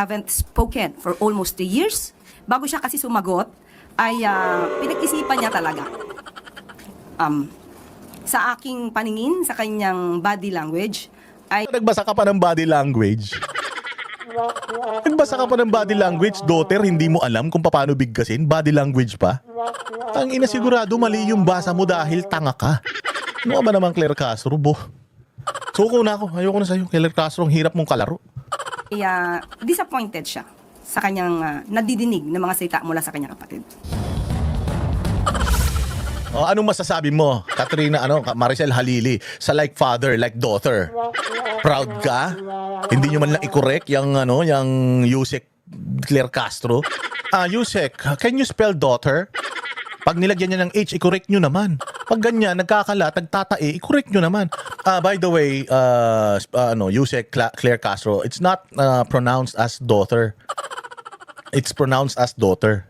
haven't spoken for almost 2 years. Bago siya kasi sumagot, ay pinag-isipan niya talaga. Sa aking paningin, sa kanyang body language, ay Nagbasa ka pa ng body language? Nagbasa ka pa ng body language, daughter, hindi mo alam kung paano bigkasin? Body language pa? Ang ina, sigurado mali yung basa mo dahil tanga ka. Ano ka ba naman, Claire Castro, bo? Suko na ako, ayoko na sa'yo. Claire Castro, ang hirap mong kalaro. disappointed siya sa kanyang nadidinig ng mga salita mula sa kanyang kapatid. O, anong masasabi mo, Katrina, Maricel Halili, sa like father, like daughter? Proud ka? Hindi nyo man lang i-correct yung Yusek Claire Castro? Yusek, can you spell daughter? Pag nilagyan niya ng H, i-correct nyo naman. Pag ganyan, nagkakalat, nagtatae, i-correct nyo naman. By the way, Yusek Claire Castro, it's not pronounced as daughter. It's pronounced as daughter.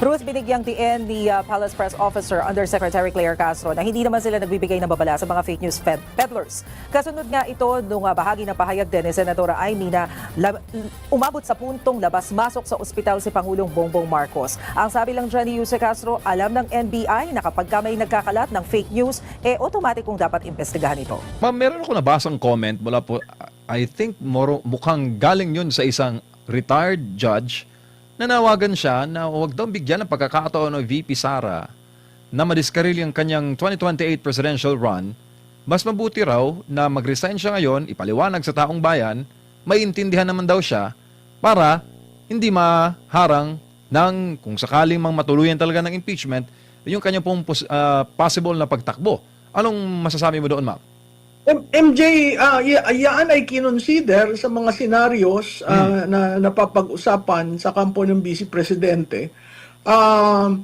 Ruth, binigyang tiin ni Palace Press Officer Undersecretary Claire Castro na hindi naman sila nagbibigay ng babala sa mga fake news peddlers. Kasunod nga ito nung bahagi ng pahayag din ni Senadora Amy na umabot sa puntong labas-masok sa ospital si Pangulong Bongbong Marcos. Ang sabi lang dyan ni Yuse Castro, alam ng NBI na kapag may nagkakalat ng fake news, automatikong dapat imbestigahan ito. Ma'am, meron ako nabasang comment mula po, I think mukhang galing yun sa isang retired judge. Nanawagan siya na huwag daw bigyan ng pagkakataon ng VP Sara na madiskaril yung kanyang 2028 presidential run. Mas mabuti raw na mag-resign siya ngayon, ipaliwanag sa taong bayan, maintindihan naman daw siya para hindi maharang ng kung sakaling matuluyan talaga ng impeachment yung kanyang pong possible na pagtakbo. Anong masasabi mo doon, ma'am? MJ, yan ay kinonsider sa mga scenarios na napapag-usapan sa kampo ng Vice Presidente. Noong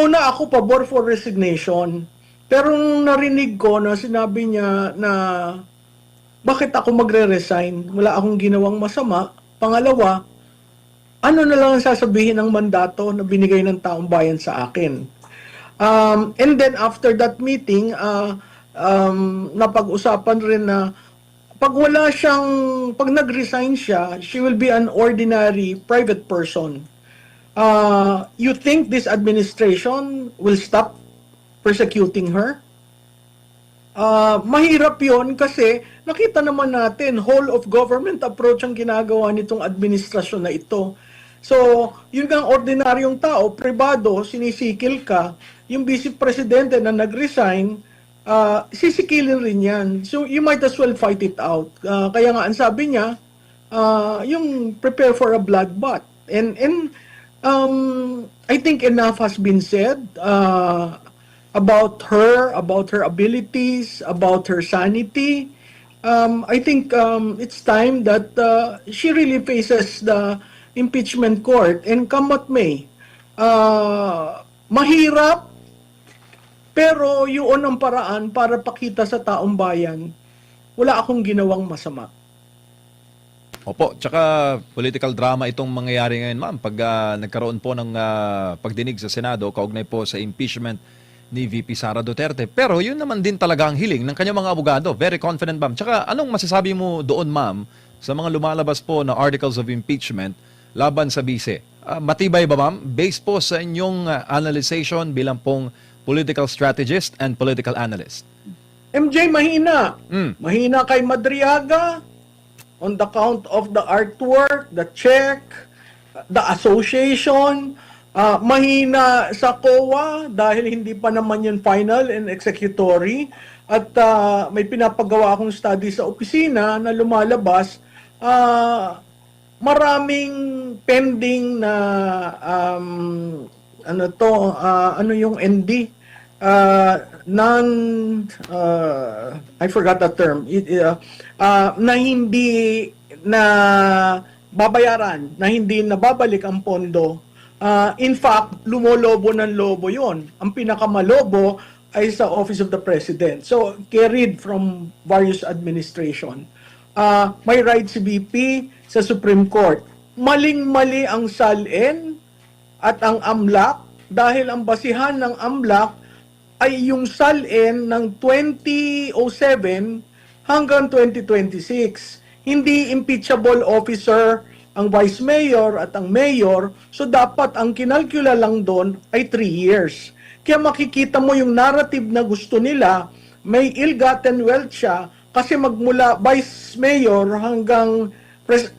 una ako pabor for resignation, pero nung narinig ko na sinabi niya na bakit ako magre-resign, wala akong ginawang masama. Pangalawa, ano na lang ang sasabihin ng mandato na binigay ng taong bayan sa akin. And then after that meeting, napag-usapan rin na pag nag-resign siya, she will be an ordinary private person. You think this administration will stop persecuting her? Mahirap yon kasi nakita naman natin whole of government approach ang ginagawa nitong administrasyon na ito. So, yun ang ordinaryong tao, pribado, sinisikil ka, yung vice presidente na nag-resign, sisikilin rin yan. So, you might as well fight it out. Kaya nga, ang sabi niya, yung prepare for a bloodbath. And I think enough has been said about her abilities, about her sanity. I think it's time that she really faces the impeachment court and come what may. Mahirap, pero yun ang paraan para pakita sa taong bayan, wala akong ginawang masama. Opo, tsaka political drama itong mangyayari ngayon, ma'am. Pag nagkaroon po ng pagdinig sa Senado, kaugnay po sa impeachment ni VP Sara Duterte. Pero yun naman din talaga ang hiling ng kanyang mga abogado. Very confident, ma'am. Tsaka anong masasabi mo doon, ma'am, sa mga lumalabas po na articles of impeachment laban sa bise? Matibay ba, ma'am? Based po sa inyong analyzation bilang pong political strategist and political analyst. MJ, mahina. Mahina kay Madriaga on the count of the artwork, the check, the association. Mahina sa COA dahil hindi pa naman yun final and executory. At may pinapagawa akong study sa opisina na lumalabas. Maraming pending na ano yung ND? I forgot the term. Na hindi na babayaran, na hindi nababalik ang pondo. In fact, lumolobo ng lobo yon. Ang pinakamalobo ay sa Office of the President. So, carried from various administration. May right si BP sa Supreme Court. Maling-mali ang SALN at ang AMLAC dahil ang basihan ng AMLAC ay yung SALN ng 2007 hanggang 2026. Hindi impeachable officer ang vice mayor at ang mayor, so dapat ang kinalkula lang doon ay 3 years. Kaya makikita mo yung narrative na gusto nila, may ill-gotten wealth siya kasi magmula vice mayor hanggang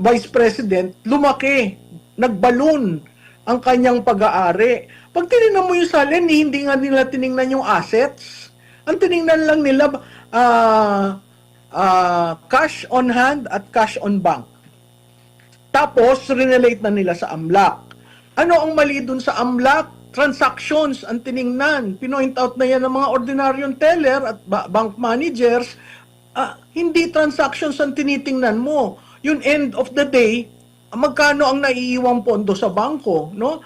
vice president, lumaki, nagballoon ang kanyang pag-aari. Pag tinignan mo yung salin, hindi nga nila tinignan yung assets. Ang tinignan lang nila, cash on hand at cash on bank. Tapos, relate na nila sa AMLAC. Ano ang mali dun sa AMLAC? Transactions ang tiningnan. Pinoint out na yan ng mga ordinaryong teller at bank managers. Hindi transactions ang tinitingnan mo. Yung end of the day, magkano ang naiiwang pondo sa bangko, no?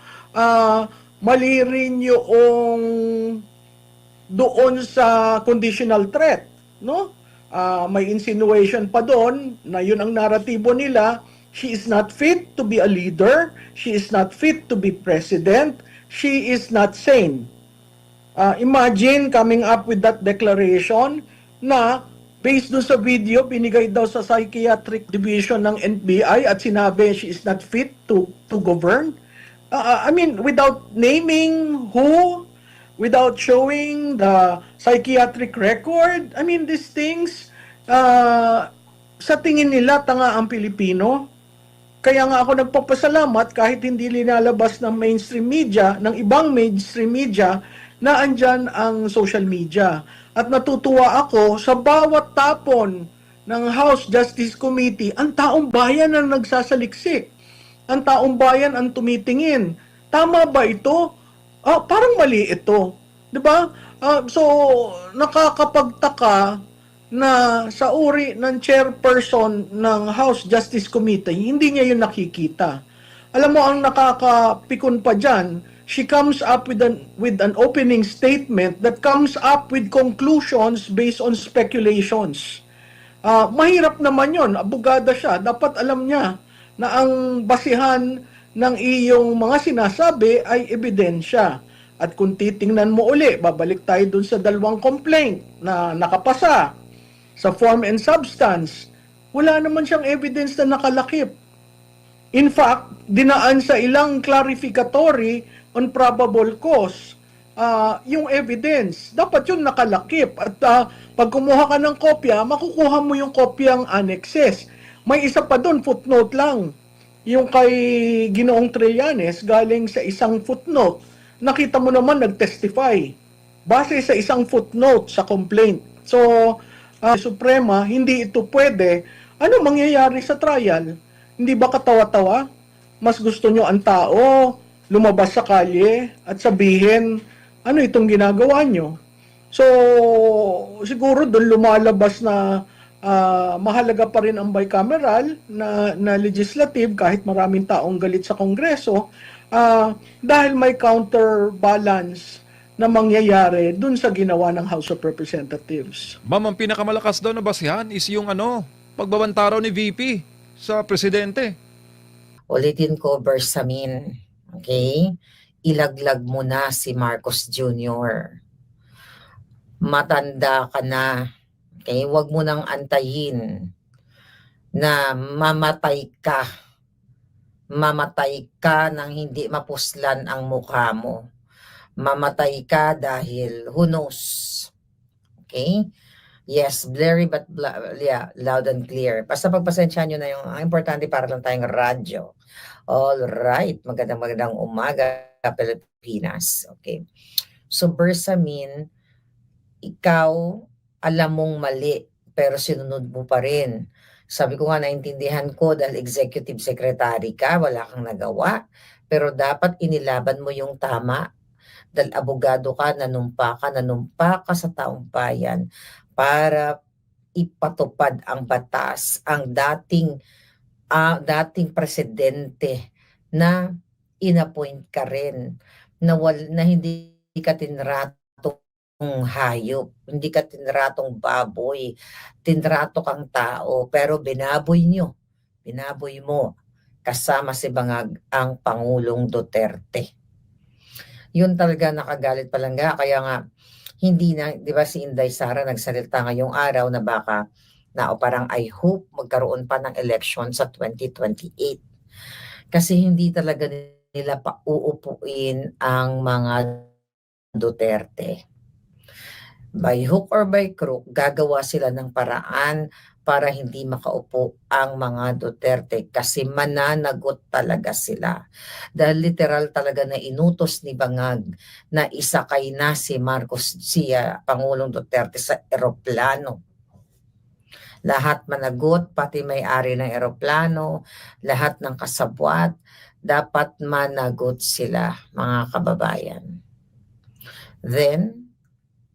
Mali rin yung doon sa conditional threat, no? May insinuation pa doon na yun ang naratibo nila. She is not fit to be a leader. She is not fit to be president. She is not sane. Imagine coming up with that declaration na based dun sa video, binigay daw sa psychiatric division ng NBI at sinabi she is not fit to govern. I mean, without naming who, without showing the psychiatric record, I mean, these things, sa tingin nila, tanga ang Pilipino. Kaya nga ako nagpapasalamat kahit hindi linalabas ng mainstream media, ng ibang mainstream media, na andyan ang social media. At natutuwa ako sa bawat tapon ng House Justice Committee, ang taong bayan ang nagsasaliksik. Ang taong bayan ang tumitingin. Tama ba ito? Parang mali ito. 'Di ba? So, nakakapagtaka na sa uri ng chairperson ng House Justice Committee, hindi niya yun nakikita. Alam mo, ang nakakapikon pa dyan, she comes up with an opening statement that comes up with conclusions based on speculations. Mahirap naman yun, abogada siya, dapat alam niya na ang basihan ng iyong mga sinasabi ay ebidensya. At kung titingnan mo uli, babalik tayo dun sa 2 complaint na nakapasa sa form and substance, wala naman siyang evidence na nakalakip. In fact, dinaan sa ilang clarificatory on probable cause yung evidence. Dapat yun nakalakip. At pag kumuha ka ng kopya, makukuha mo yung kopyang annexes. May isa pa doon, footnote lang. Yung kay Ginoong Trillanes, galing sa isang footnote. Nakita mo naman nag-testify base sa isang footnote sa complaint. So, Suprema, hindi ito pwede. Ano mangyayari sa trial? Hindi ba katawa-tawa? Mas gusto nyo ang tao lumabas sa kalye at sabihin, ano itong ginagawa nyo? So, siguro doon lumalabas na mahalaga pa rin ang bicameral na legislative kahit maraming taong galit sa Kongreso dahil may counterbalance na mangyayari dun sa ginawa ng House of Representatives. Ma'am, ang pinakamalakas daw na basihan is yung pagbabantaraw ni VP sa presidente. Ulitin ko, Bersamin, okay? Ilaglag mo na si Marcos Jr. Matanda ka na. Okay? Huwag mo nang antayin na mamatay ka. Mamatay ka nang hindi mapuslan ang mukha mo. Mamatay ka dahil who knows. Okay? Yes, blurry but yeah, loud and clear. Basta pagpasensyahan nyo na yung ang importante para lang tayong radyo. All right, magandang umaga, Pilipinas. Okay. So, Bersamin, ikaw, alam mong mali, pero sinunod mo pa rin. Sabi ko nga, naintindihan ko dahil executive secretary ka, wala kang nagawa, pero dapat inilaban mo yung tama. Dahil abogado ka, nanumpa ka sa taong bayan para ipatupad ang batas, ang dating presidente na inappoint ka rin, na hindi ka tinratong hayop, hindi ka tinratong baboy, tinrato kang tao, pero binaboy mo kasama si Bangag ang Pangulong Duterte. Yun talaga nakagalit palangga, kaya nga hindi na, di ba si Inday Sara nagsalita ngayong araw na baka na o parang I hope magkaroon pa ng election sa 2028. Kasi hindi talaga nila pauupuin ang mga Duterte. By hook or by crook, gagawa sila ng paraan para hindi makaupo ang mga Duterte kasi mananagot talaga sila. Dahil literal talaga na inutos ni Bangag na isakay na si Marcos, Pangulong Duterte sa eroplano. Lahat managot, pati may-ari ng eroplano, lahat ng kasabwat, dapat managot sila, mga kababayan. Then,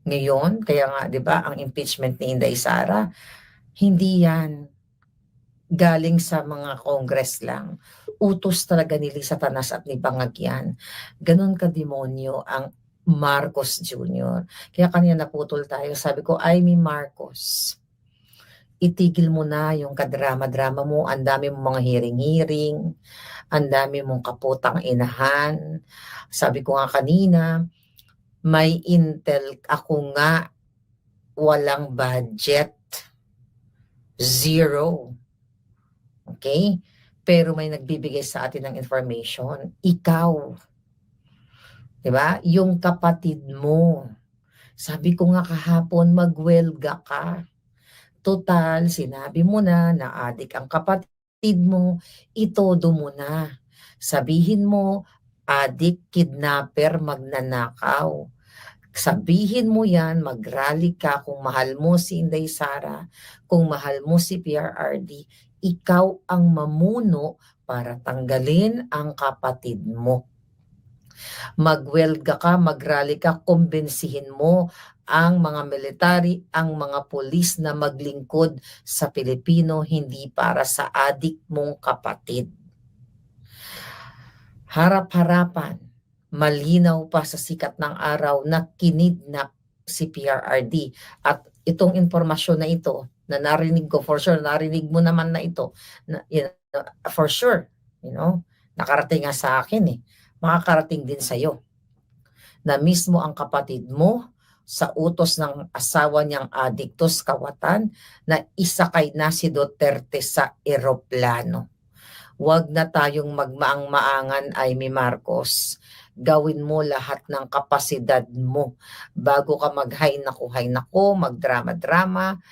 ngayon, kaya nga, di ba, ang impeachment ni Inday Sara, hindi yan galing sa mga Congress lang. Utos talaga ni Lisa Tanas at ni Bangag yan. Ganon ka-demonyo ang Marcos Jr. Kaya kanina naputol tayo, sabi ko, Amy Marcos, itigil mo na yung kadrama-drama mo, ang dami mong mga hearing-hearing, ang dami mong kaputang inahan. Sabi ko nga kanina, may intel ako nga, walang budget, zero. Okay? Pero may nagbibigay sa atin ng information, ikaw. Diba? Yung kapatid mo. Sabi ko nga kahapon, magwelga ka. Total, sinabi mo na adik ang kapatid mo, itodo mo na. Sabihin mo, adik, kidnapper, magnanakaw. Sabihin mo yan, mag-rally ka kung mahal mo si Inday Sara, kung mahal mo si PRRD, ikaw ang mamuno para tanggalin ang kapatid mo. Magwelga ka, mag-rally ka, kumbensihin mo ang mga military, ang mga pulis na maglingkod sa Pilipino, hindi para sa adik mong kapatid. Harap-harapan, malinaw pa sa sikat ng araw na kinidnap si PRRD. At itong informasyon na ito, na narinig ko, for sure, narinig mo naman na ito, na, for sure, nakarating nga sa akin makakarating din sa iyo, na mismo ang kapatid mo, sa utos ng asawa niyang adiktos kawatan, na isakay na si Duterte sa eroplano. Huwag na tayong magmaang-maangan, Amy Marcos. Gawin mo lahat ng kapasidad mo bago ka mag-hay nako, magdrama-drama.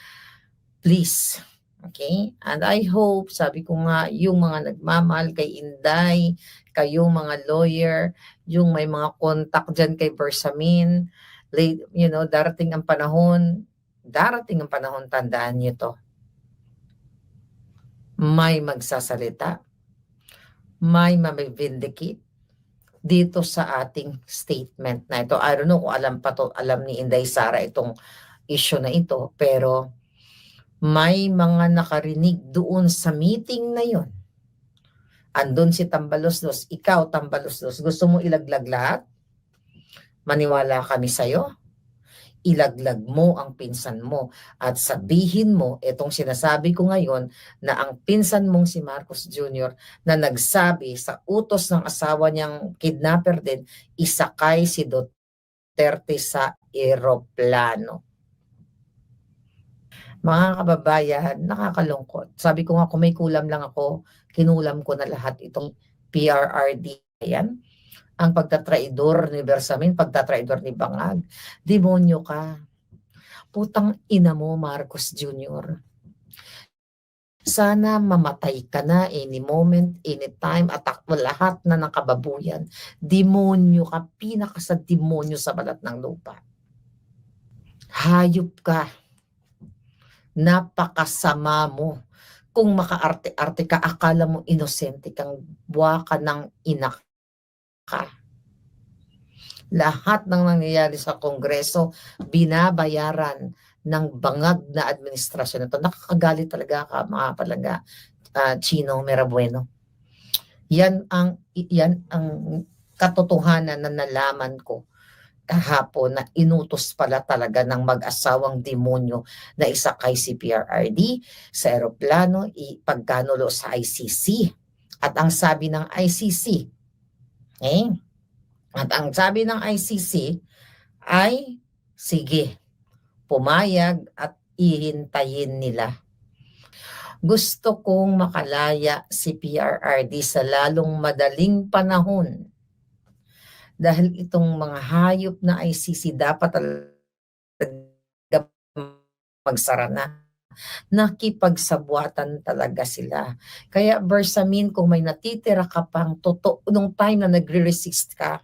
Please. Okay? And I hope, sabi ko nga, yung mga nagmamahal kay Inday, kayong mga lawyer, yung may mga contact dyan kay Bersamin, darating ang panahon, tandaan nyo to. May magsasalita, may mamivindicate dito sa ating statement na ito. I don't know kung alam ni Inday Sara itong issue na ito, pero may mga nakarinig doon sa meeting na yon. Andun si Tambaloslos, ikaw Tambaloslos, gusto mo ilaglag lahat? Maniwala kami sa'yo. Ilaglag mo ang pinsan mo at sabihin mo, itong sinasabi ko ngayon, na ang pinsan mong si Marcos Jr. na nagsabi sa utos ng asawa niyang kidnapper din, isakay si Duterte sa eroplano. Mga kababayan, nakakalungkot. Sabi ko nga, kung may kulam lang ako, kinulam ko na lahat itong PRRD. Yan. Ang pagtatraidor ni Bersamin, pagtatraidor ni Bangag. Demonyo ka. Putang ina mo, Marcos Jr. Sana mamatay ka na any moment, anytime, attack mo lahat na ng kababuyan. Demonyo ka, pinaka sa demonyo sa balat ng lupa. Hayop ka. Napakasama mo. Kung makaarte-arte ka, akala mo inosente kang buwa ka ng ina ka. Lahat ng nangyayari sa Kongreso, binabayaran ng bangag na administrasyon. Ito, nakakagalit talaga ka, mga palaga, Chino Merabueno. Yan ang katotohanan na nalaman ko kahapon, na inutos pala talaga ng mag-asawang demonyo na isakay si PRRD sa eroplano, ipagkanulo sa ICC. At ang sabi ng ICC, ay, sige, pumayag at ihintayin nila Gusto kong makalaya si PRRD sa lalong madaling panahon. Dahil itong mga hayop na ICC dapat talaga magsara na. Nakipagsabwatan talaga sila. Kaya Bersamin, kung may natitira ka pang totoo, nung time na nagre-resist ka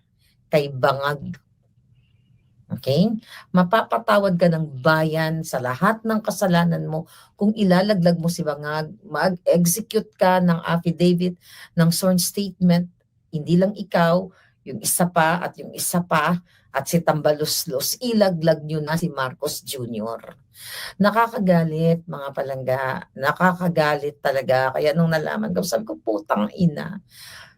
kay Bangag, okay? Mapapatawad ka ng bayan sa lahat ng kasalanan mo kung ilalaglag mo si Bangag, mag-execute ka ng affidavit, ng sworn statement, hindi lang ikaw, yung isa pa at yung isa pa, at si Tambaluslos, ilaglag nyo na si Marcos Jr. Nakakagalit, mga palangga. Nakakagalit talaga. Kaya nung nalaman ko, sabi ko, putang ina.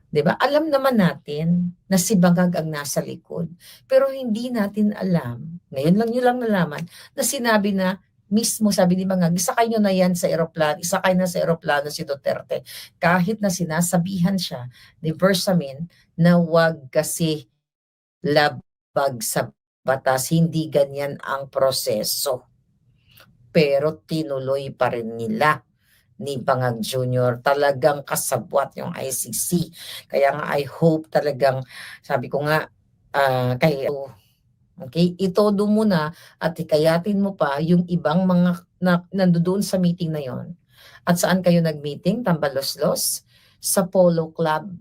'Di ba? Alam naman natin na si Bangag ang nasa likod. Pero hindi natin alam. Ngayon lang nyo lang nalaman na sinabi na mismo, sabi ni Bangag, isakay nyo na yan sa eroplano, isakay na sa eroplano si Duterte. Kahit na sinasabihan siya ni Bersamin na wag kasi labag sa batas, hindi ganyan ang proseso. Pero tinuloy pa rin nila ni Bangag Jr. Talagang kasabwat yung ICC. Kaya nga I hope talagang, sabi ko nga, kayo, okay, itodo mo na at hikayatin mo pa yung ibang mga nandoon sa meeting na yon. At saan kayo nag-meeting? Tambaloslos? Sa Polo Club.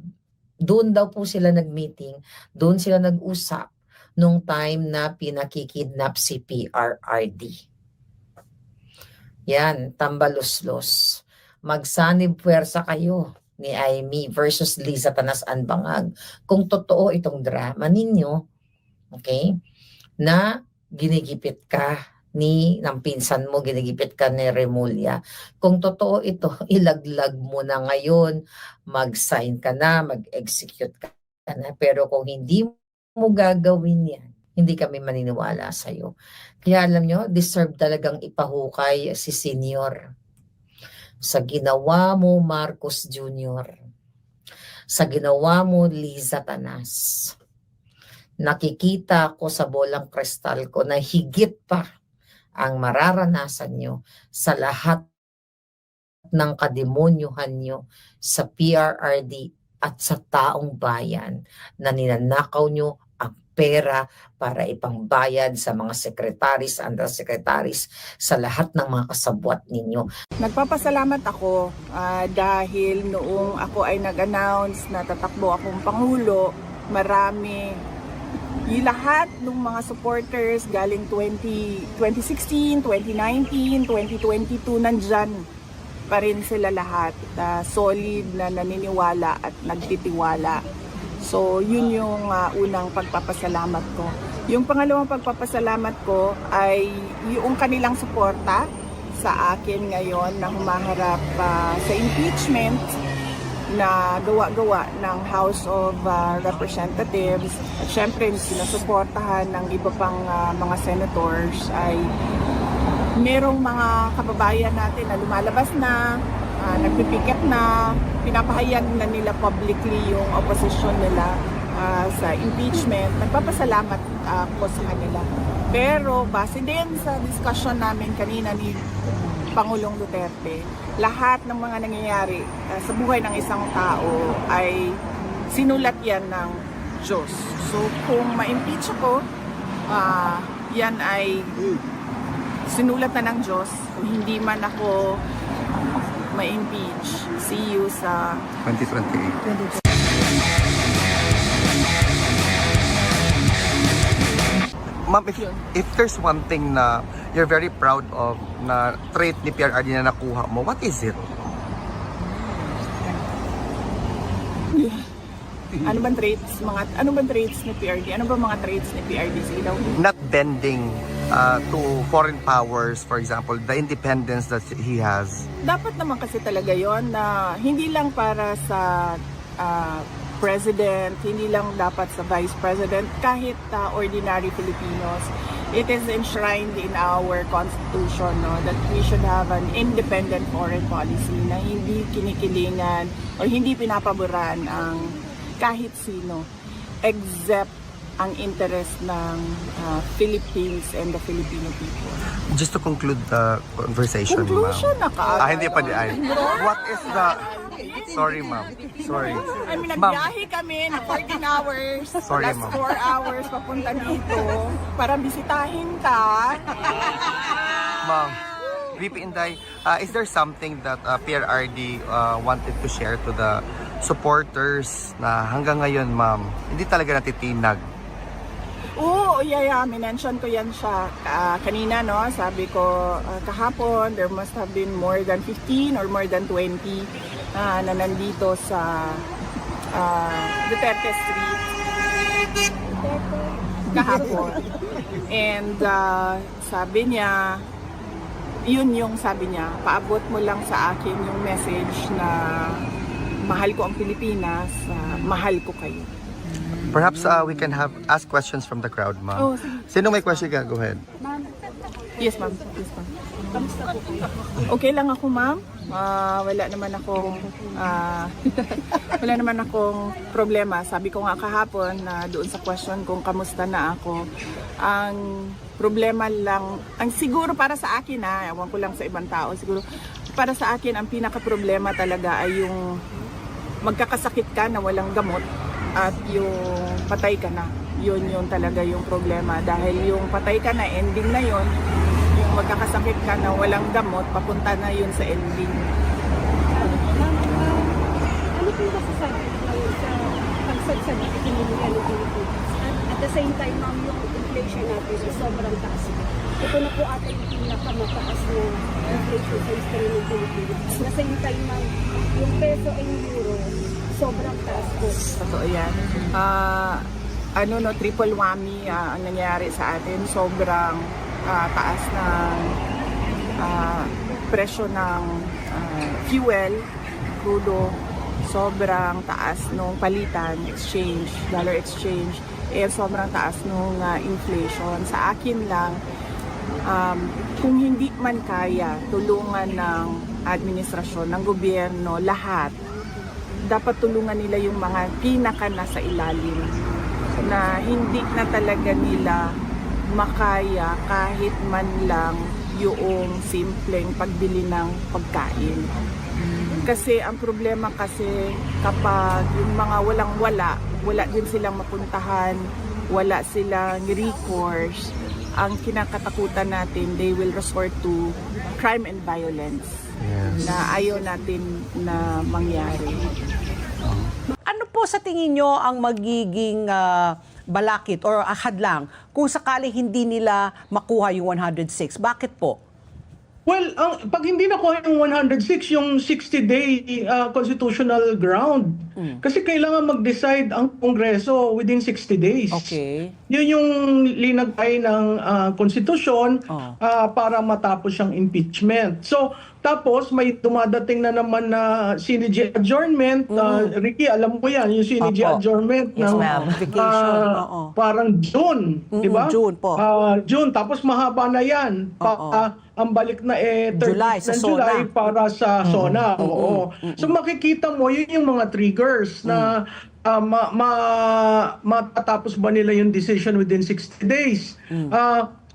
Doon daw po sila nag-meeting. Doon sila nag-usap nung time na pinakikidnap si PRRD. Yan, Tambaluslos. Magsanib puwersa kayo ni Amy versus Liza Tanas-An Bangag. Kung totoo itong drama ninyo, okay, na ginigipit ka ng pinsan mo, ginigipit ka ni Remulla. Kung totoo ito, ilaglag mo na ngayon, mag-sign ka na, mag-execute ka na. Pero kung hindi mo gagawin yan, hindi kami maniniwala sa iyo. Kaya alam nyo, deserve talagang ipahukay si Senior. Sa ginawa mo, Marcos Jr. Sa ginawa mo, Liza Tanas. Nakikita ko sa bolang kristal ko na higit pa ang mararanasan nyo sa lahat ng kademonyuhan nyo sa PRRD at sa taong bayan na ninanakaw nyo ang pera para ipangbayad sa mga sekretaris, undersekretaris, sa lahat ng mga kasabwat ninyo. Nagpapasalamat ako dahil noong ako ay nag-announce na tatakbo akong Pangulo, yung lahat ng mga supporters galing 2016, 2019, 2022, nandyan pa rin sila lahat. Solid na naniniwala at nagtitiwala. So, yun yung unang pagpapasalamat ko. Yung pangalawang pagpapasalamat ko ay yung kanilang suporta sa akin ngayon na humaharap sa impeachment na gawa-gawa ng House of Representatives. At syempre, sinusuportahan ng iba pang mga senators ay merong mga kababayan natin na lumalabas na, nagpipiket na, pinapahayag na nila publicly yung opposition nila sa impeachment. Nagpapasalamat ko sa kanila. Pero base din sa discussion namin kanina ni Pangulong Duterte, lahat ng mga nangyayari sa buhay ng isang tao ay sinulat yan ng Diyos. So kung ma-impeach ako, yan ay sinulat na ng Diyos. Kung hindi man ako ma-impeach, see you sa 2028. Ma'am, if there's one thing na you're very proud of na trait ni PRRD na nakuha mo, what is it? Ano bang traits ni PRD? Ano ba mga traits ni PRD sa ilaw? Not bending to foreign powers, for example, the independence that he has. Dapat naman kasi talaga yon na hindi lang para sa president, hindi lang dapat sa vice president, kahit ordinary Filipinos. It is enshrined in our constitution, no, that we should have an independent foreign policy na hindi kinikilingan o hindi pinapaboran ang kahit sino except ang interest ng Philippines and the Filipino people. Just to conclude the conversation, Conclusion ma'am. na kaagad. Hindi pa di ay. What is the... Sorry, ma'am. Sorry. I mean, Ma'am. nagbiyahe kami na 14 hours, Sorry, plus ma'am. 4 hours papunta dito para bisitahin ka. Ma'am, VP Inday, is there something that PRRD wanted to share to the supporters na hanggang ngayon, ma'am, hindi talaga natitinag? Oo, yeah, minention ko yan siya kanina, no? Sabi ko kahapon, there must have been more than 15 or more than 20 na nandito sa Duterte Street kahapon. And sabi niya, yun yung sabi niya, paabot mo lang sa akin yung message na mahal ko ang Pilipinas, mahal ko kayo. Perhaps we can ask questions from the crowd, ma'am. Oh, sige. Sino may question ka? Go ahead. Yes, ma'am. Okay lang ako, ma'am. Wala naman akong problema. Sabi ko nga kahapon na doon sa question kung kamusta na ako. Ang problema lang, ang siguro para sa akin ewan ko lang sa ibang tao, siguro para sa akin ang pinaka-problema talaga ay yung magkakasakit ka na walang gamot at yung patay ka na. Yun talaga yung problema. Dahil yung patay ka na, ending na yun. Yung magkakasakit ka na walang gamot, papunta na yun sa ending. Ano po yung masasabi sa pagsagsa ng ekonomiya ng Pilipinas? At the same time, ma'am, yung inflation natin is sobrang taas. Ito na po ata yung pinakamataas na inflation sa history ng Pilipinas. At the same time, ma'am, yung peso and euro, sobrang taas po. Totoo yan. Triple whammy ang nangyari sa atin. Sobrang taas ng presyo ng fuel, crudo. Sobrang taas nung palitan, exchange, dollar exchange. Sobrang taas nung inflation. Sa akin lang, kung hindi man kaya tulungan ng administrasyon, ng gobyerno, lahat, dapat tulungan nila yung mga pinaka nasa ilalim na hindi na talaga nila makaya kahit man lang yung simpleng pagbili ng pagkain. Kasi ang problema kasi kapag yung mga wala din silang mapuntahan, wala silang recourse, ang kinakatakutan natin, they will resort to crime and violence. Yes. Na ayaw natin na mangyari. Ano po sa tingin nyo ang magiging balakid or hadlang kung sakali hindi nila makuha yung 106? Bakit po? Well, pag hindi nakuha yung 106, yung 60-day constitutional ground. Kasi kailangan mag-decide ang Kongreso within 60 days. Okay. Yun yung linagay ng konstitusyon para matapos yung impeachment. So, tapos may dumadating na naman na CNG adjournment. Ricky, alam mo yan, yung CNG Opo. adjournment Yes, ng ma'am. Vacation. Oo. parang June, di ba? June po. June, tapos mahaba na yan. Ang balik na 30 July, sa ng SONA. July para sa SONA. Oo. So makikita mo, yun yung mga triggers na matatapos ba nila yung decision within 60 days.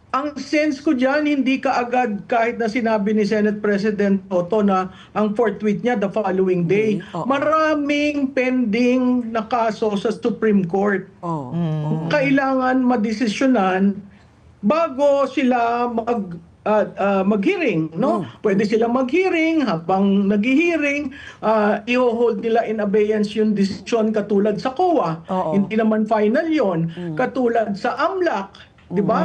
Ang sense ko dyan, hindi ka agad kahit na sinabi ni Senate President Toto na ang forthwith niya the following day. Maraming pending na kaso sa Supreme Court. Kailangan madesisyonan bago sila mag-hearing, no? Pwede sila mag-hearing, habang nag-hearing, i-hold nila in abeyance yung decision katulad sa COA. Hindi naman final yon. Katulad sa AMLAC, 'di ba?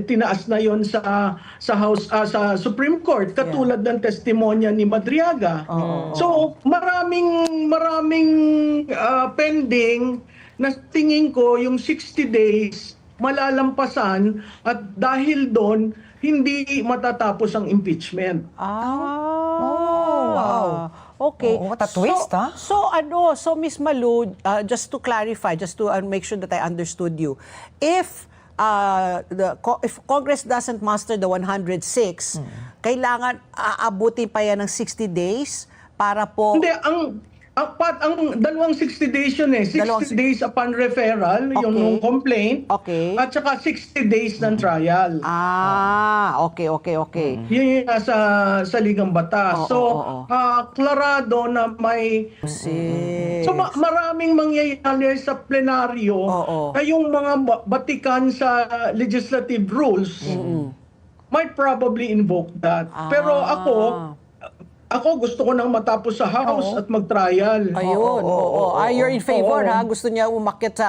Tinaas na yon sa House sa Supreme Court katulad ng testimonya ni Madriaga. So, maraming pending na tingin ko yung 60 days malalampasan at dahil doon hindi matatapos ang impeachment. Wow. Okay. Oo, what a twist, ha? So Miss Malu, just to clarify, just to make sure that I understood you. If Congress doesn't muster the 106, kailangan aabutin pa yan ng 60 days para po... Hindi, Ang dalawang 60 days yun eh. 60 days upon referral, yung Okay. nung complaint. Okay. At saka 60 days ng trial. Okay. Yun yung nasa sa Ligang Batas. Oo. Klarado na may... So maraming mangyayari sa plenaryo Oo. na yung mga batikan sa legislative rules might probably invoke that. Pero ako gusto ko nang matapos sa House at mag-trial. Ayun, you're in favor, ha? Gusto niya umakyat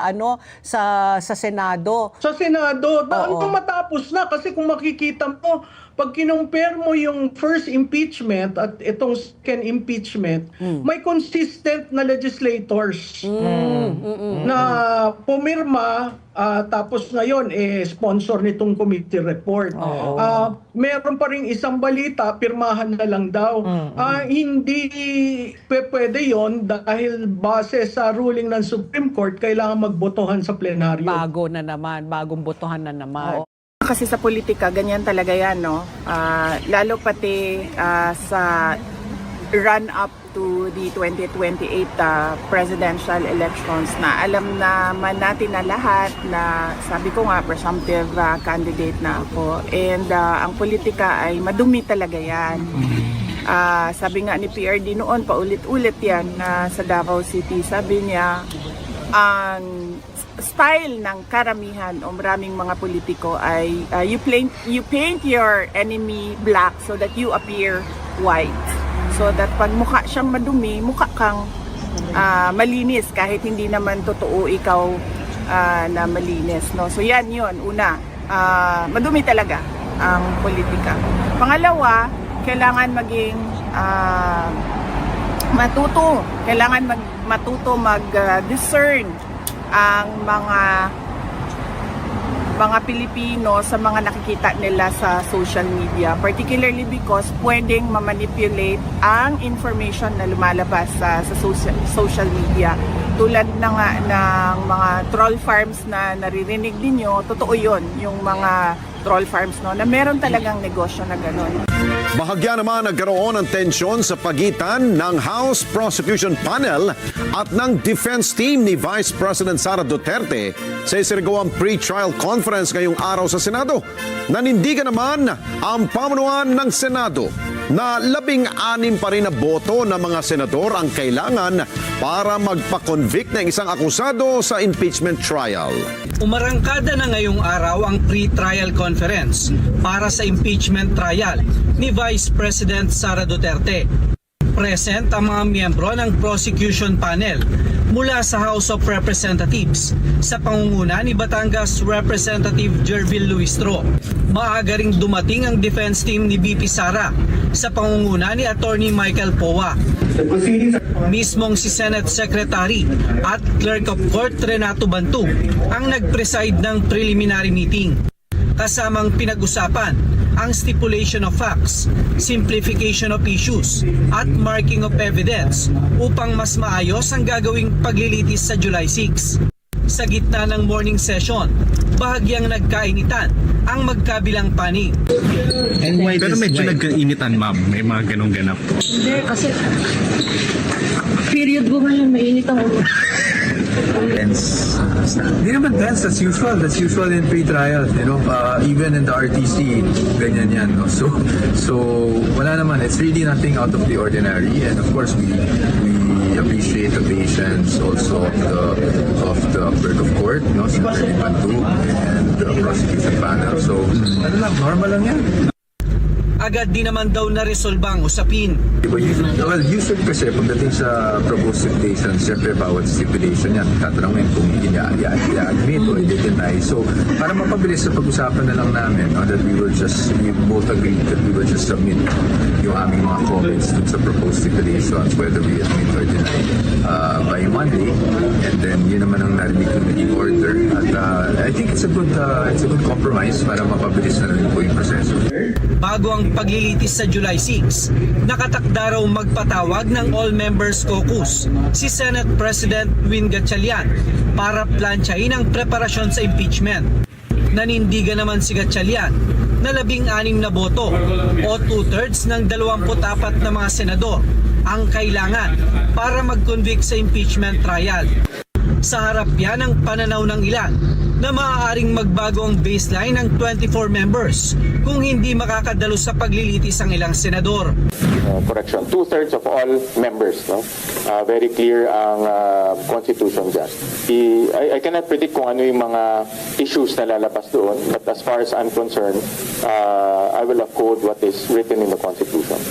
sa Senado. Sa Senado, nang matapos na kasi kung makikita mo, pag kinumpare mo yung first impeachment at itong second impeachment, may consistent na legislators na pumirma tapos ngayon sponsor nitong committee report. Meron pa ring isang balita, pirmahan na lang daw. Hindi pwede yon dahil base sa ruling ng Supreme Court, kailangan magbotohan sa plenaryo. Bagong botohan na naman. Kasi sa politika, ganyan talaga yan, no? Lalo pati sa run-up to the 2028 presidential elections na alam naman natin na lahat na sabi ko nga, presumptive candidate na ako. And ang politika ay madumi talaga yan. Sabi nga ni PRD noon, paulit-ulit yan na sa Davao City. Sabi niya, ang style ng karamihan o maraming mga politiko ay you paint your enemy black so that you appear white. So that pag mukha siyang madumi, mukha kang malinis kahit hindi naman totoo ikaw na malinis, no? So yan yun, una, madumi talaga ang politika. Pangalawa, kailangan maging matuto mag-discern ang mga Pilipino sa mga nakikita nila sa social media, particularly because pwedeng ma-manipulate ang information na lumalabas sa social media. Tulad ng mga troll farms na naririnig ninyo, totoo yun, yung mga troll farms, no, na meron talagang negosyo na gano'n. Bahagya naman nagkaroon ng tensyon sa pagitan ng House Prosecution Panel at ng defense team ni Vice President Sara Duterte sa isinagawang pre-trial conference ngayong araw sa Senado. Nanindigan naman ang pamunuan ng Senado na 16 pa rin na boto ng mga senador ang kailangan para magpa-convict ng isang akusado sa impeachment trial. Umarangkada na ngayong araw ang pre-trial conference para sa impeachment trial ni Vice President Sara Duterte. Present ang mga miyembro ng prosecution panel mula sa House of Representatives sa pangunguna ni Batangas Representative Jervil Luistro. Maaga ring dumating ang defense team ni VP Sara sa pangunguna ni Attorney Michael Poa. Mismong si Senate Secretary at Clerk of Court Renato Bantug ang nag-preside ng preliminary meeting. Kasamang pinag-usapan ang stipulation of facts, simplification of issues, at marking of evidence upang mas maayos ang gagawing paglilitis sa July 6. Sa gitna ng morning session, bahagyang nagkainitan ang magkabilang panig. Pero medyo nagkainitan, ma'am. May mga ganong ganap po. Hindi, kasi period ko ngayon, mainit ang ulo. Tense. Hindi naman tense. That's usual in pre-trials. Even in the RTC, ganyan yan. No? So wala naman. It's really nothing out of the ordinary. And of course, we appreciate the patience also of the clerk of court, si Attorney Bantug, and the prosecution panel. So, normal lang yan. Agad din naman daw na-resolba ang usapin. Usually kasi pagdating sa proposed stipulation, siyempre bawat stipulation yan, tatanungin kung i-admit o i-deny. So, para mapabilis sa pag-usapan na lang namin, that we both agreed that we will just submit yung aming mga comments dun sa proposed stipulations, whether we admit or deny by Monday. And then, yun naman ang narinig committee order. At I think it's a good compromise para mapabilis na rin po yung proseso. Bago ang paglilitis sa July 6, nakatakda raw magpatawag ng All-Members Caucus si Senate President Win Gatchalian para plantsahin ang preparasyon sa impeachment. Nanindigan naman si Gatchalian na 16 na boto o 2/3 ng 24 na mga senador ang kailangan para mag-convict sa impeachment trial. Sa harap yan ang pananaw ng ilan na maaaring magbago ang baseline ng 24 members kung hindi makakadalo sa paglilitis ang ilang senador. Correction, 2/3 of all members, no? Very clear ang constitution dyan. I cannot predict kung ano yung mga issues na lalabas doon, but as far as I'm concerned, I will uphold what is written in the constitution.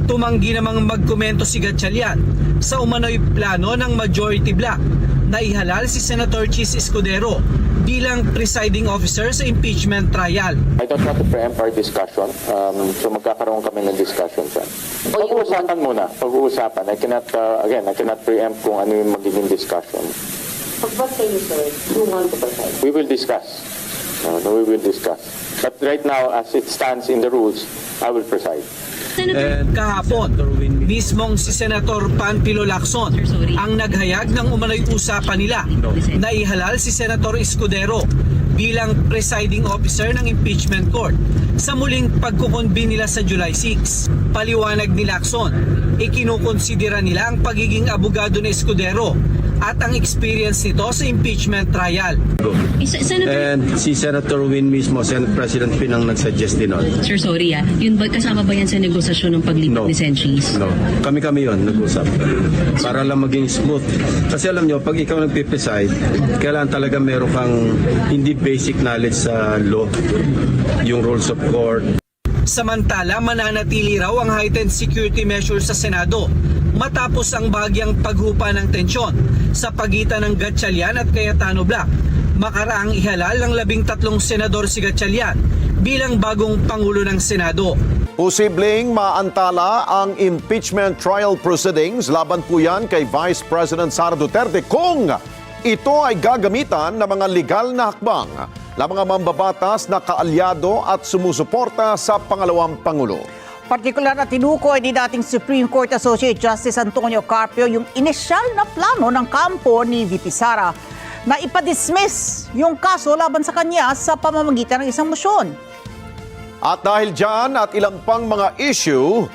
Tumanggi namang magkomento si Gatchalian sa umano'y plano ng majority bloc na ihalal si Senator Chis Escudero bilang presiding officer sa impeachment trial. I don't want to preempt our discussion, so magkakaroon kami ng discussion dyan. Pag-uusapan muna, pag-uusapan. I cannot preempt kung ano yung magiging discussion. What say you, sir? You want to preside? We will discuss. We will discuss. But right now, as it stands in the rules, I will preside. Kahapon, mismong si Senator Panfilo Lacson ang naghayag ng umano'y usapan nila na ihalal si Senator Escudero bilang presiding officer ng impeachment court sa muling pagkukonbin nila sa July 6. Paliwanag ni Lacson, ikinukonsidera nila ang pagiging abogado ni Escudero at ang experience nito sa impeachment trial. And si Senator Win mismo, Senate President Pin ang nagsuggest din nun. Sir, sorry yun ba, kasama ba yan sa negosasyon ng paglipat ni Senchis? No. Kami yun, nag-usap. Para lang maging smooth. Kasi alam nyo, pag ikaw nagpipreside, kailangan talaga meron kang hindi basic knowledge sa law, yung rules of court. Samantala, mananatili raw ang heightened security measures sa Senado matapos ang bahagyang paghupa ng tensyon sa pagitan ng Gatchalian at Cayetano Bloc. Makaraang ihalal ng 13 senador si Gatchalian bilang bagong Pangulo ng Senado. Posibleng maantala ang impeachment trial proceedings laban po yan kay Vice President Sara Duterte kung ito ay gagamitan ng mga legal na hakbang ng mga mambabatas na kaalyado at sumusuporta sa pangalawang Pangulo. Partikular na tinukoy ni dating Supreme Court Associate Justice Antonio Carpio yung inisyal na plano ng kampo ni VP Sara na ipadismiss yung kaso laban sa kanya sa pamamagitan ng isang motion. At dahil dyan at ilang pang mga issue,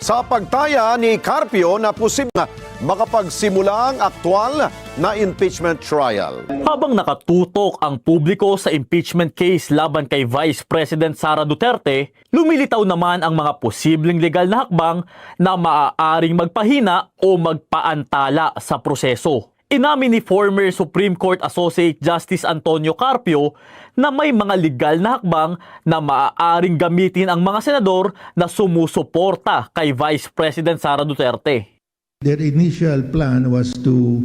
sa pagtaya ni Carpio na posibleng makapagsimula ang aktwal na impeachment trial. Habang nakatutok ang publiko sa impeachment case laban kay Vice President Sara Duterte, lumilitaw naman ang mga posibleng legal na hakbang na maaaring magpahina o magpaantala sa proseso. Inamin ni former Supreme Court Associate Justice Antonio Carpio na may mga legal na hakbang na maaaring gamitin ang mga senador na sumusuporta kay Vice President Sara Duterte. Their initial plan was to,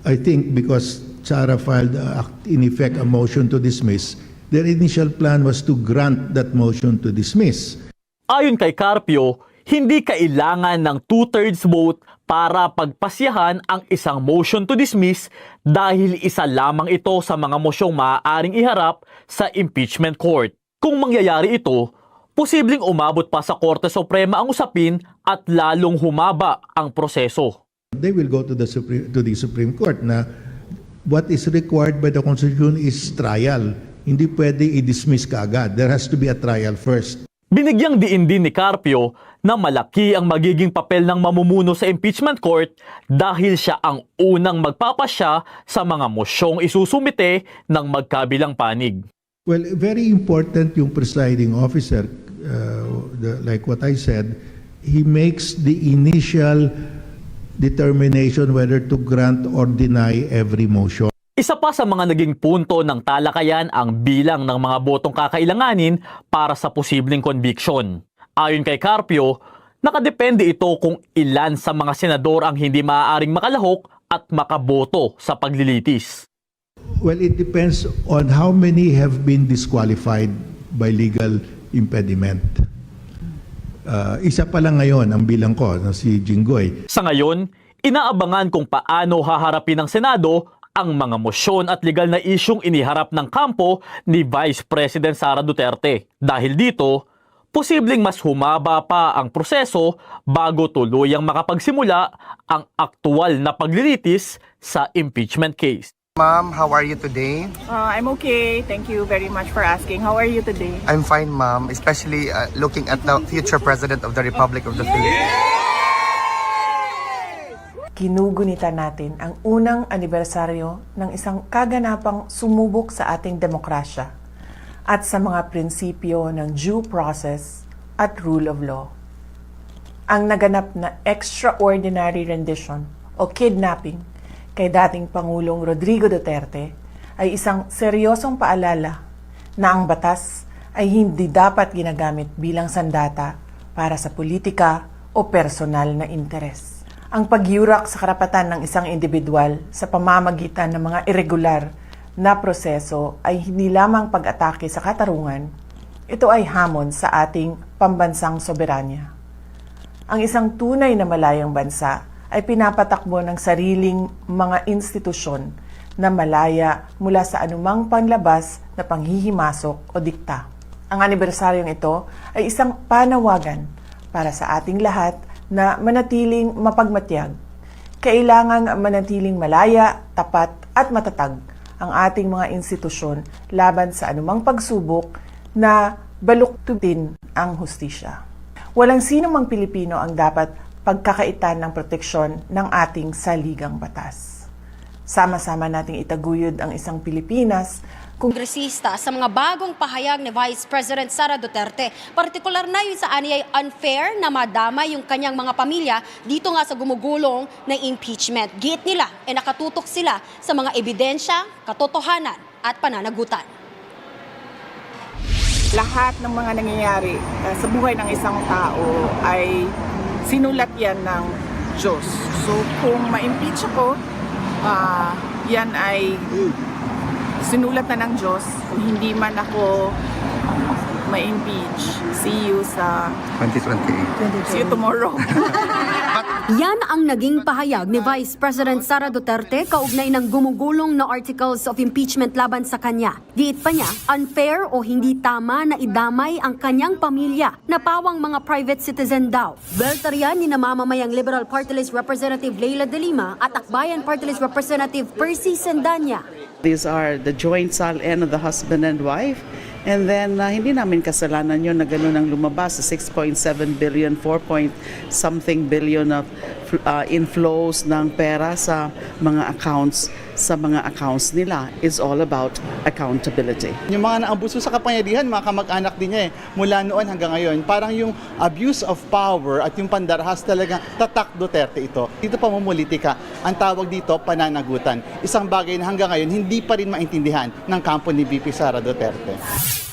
I think because Sara filed in effect a motion to dismiss, their initial plan was to grant that motion to dismiss. Ayon kay Carpio, hindi kailangan ng 2/3 vote para pagpasyahan ang isang motion to dismiss dahil isa lamang ito sa mga mosyong maaaring iharap sa impeachment court. Kung mangyayari ito, posibleng umabot pa sa Korte Suprema ang usapin at lalong humaba ang proseso. They will go to the Supreme Court na what is required by the Constitution is trial. Hindi pwede i-dismiss kaagad. There has to be a trial first. Binigyang diin din ni Carpio na malaki ang magiging papel ng mamumuno sa impeachment court dahil siya ang unang magpapasya sa mga mosyong isusumite ng magkabilang panig. Well, very important yung presiding officer. Like what I said, he makes the initial determination whether to grant or deny every motion. Isa pa sa mga naging punto ng talakayan ang bilang ng mga botong kakailanganin para sa posibleng conviction. Ayon kay Carpio, nakadepende ito kung ilan sa mga senador ang hindi maaaring makalahok at makaboto sa paglilitis. Well, it depends on how many have been disqualified by legal impediment. Isa pa lang ngayon ang bilang ko, si Jinggoy. Sa ngayon, inaabangan kung paano haharapin ng Senado ang mga mosyon at legal na isyong iniharap ng kampo ni Vice President Sara Duterte. Dahil dito, posibleng mas humaba pa ang proseso bago tuluyang makapagsimula ang aktual na paglilitis sa impeachment case. Ma'am, how are you today? I'm okay. Thank you very much for asking. How are you today? I'm fine, ma'am, especially looking at the future President of the Republic of the Philippines. Ginugunita natin ang unang anibersaryo ng isang kaganapang sumubok sa ating demokrasya at sa mga prinsipyo ng due process at rule of law. Ang naganap na extraordinary rendition o kidnapping kay dating Pangulong Rodrigo Duterte ay isang seryosong paalala na ang batas ay hindi dapat ginagamit bilang sandata para sa politika o personal na interes. Ang pagyurak sa karapatan ng isang individual sa pamamagitan ng mga irregular na proseso ay hindi lamang pag-atake sa katarungan, ito ay hamon sa ating pambansang soberanya. Ang isang tunay na malayang bansa ay pinapatakbo ng sariling mga institusyon na malaya mula sa anumang panlabas na panghihimasok o dikta. Ang anibersaryong ito ay isang panawagan para sa ating lahat na manatiling mapagmatyag. Kailangang manatiling malaya, tapat at matatag ang ating mga institusyon laban sa anumang pagsubok na baluktutin ang hustisya. Walang sino mang Pilipino ang dapat pagkakaitan ng proteksyon ng ating saligang batas. Sama-sama nating itaguyod ang isang Pilipinas kongresista sa mga bagong pahayag ni Vice President Sara Duterte. Partikular na yun sa aniyay unfair na madama yung kanyang mga pamilya dito nga sa gumugulong na impeachment. Giit nila ay nakatutok sila sa mga ebidensya, katotohanan at pananagutan. Lahat ng mga nangyayari sa buhay ng isang tao ay sinulat yan ng Diyos. So kung ma-impeach ako, yan ay sinulat na ng Diyos. Kung hindi man ako ma-impeach, see you sa 2028. See you tomorrow. Yan ang naging pahayag ni Vice President Sara Duterte kaugnay ng gumugulong na articles of impeachment laban sa kanya. Giit pa niya, unfair o hindi tama na idamay ang kanyang pamilya na pawang mga private citizen daw. Belter yan ni namamamayang Liberal Party List Representative Leila De Lima at Akbayan Party List Representative Percy Sendanya. These are the joint SALN of the husband and wife. And then, hindi namin kasalanan yun na gano'n ang lumabas sa 6.7 billion, 4-point-something billion of inflows ng pera sa mga accounts nila. Is all about accountability. Yung mga naabuso sa kapangyarihan, mga kamag-anak din niya mula noon hanggang ngayon. Parang yung abuse of power at yung pandarahas talaga tatak Duterte ito. Dito pamumulitika, ang tawag dito pananagutan. Isang bagay na hanggang ngayon hindi pa rin maintindihan ng kampo ni VP Sara Duterte.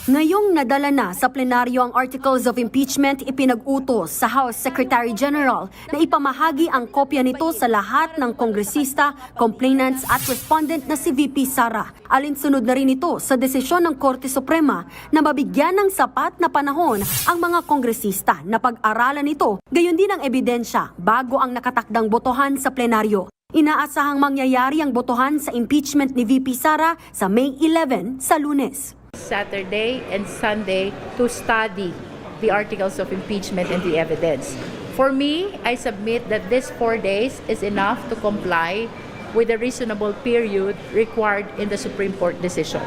Ngayong nadala na sa plenaryo ang Articles of Impeachment, ipinag-utos sa House Secretary General na ipamahagi ang kopya nito sa lahat ng kongresista, complainants at respondent na si VP Sara. Alinsunod na rin ito sa desisyon ng Korte Suprema na mabigyan ng sapat na panahon ang mga kongresista na pag-aralan ito, gayon din ang ebidensya bago ang nakatakdang botohan sa plenaryo. Inaasahang mangyayari ang botohan sa impeachment ni VP Sara sa May 11 sa Lunes. Saturday and Sunday to study the articles of impeachment and the evidence. For me, I submit that this 4 days is enough to comply with the reasonable period required in the Supreme Court decision.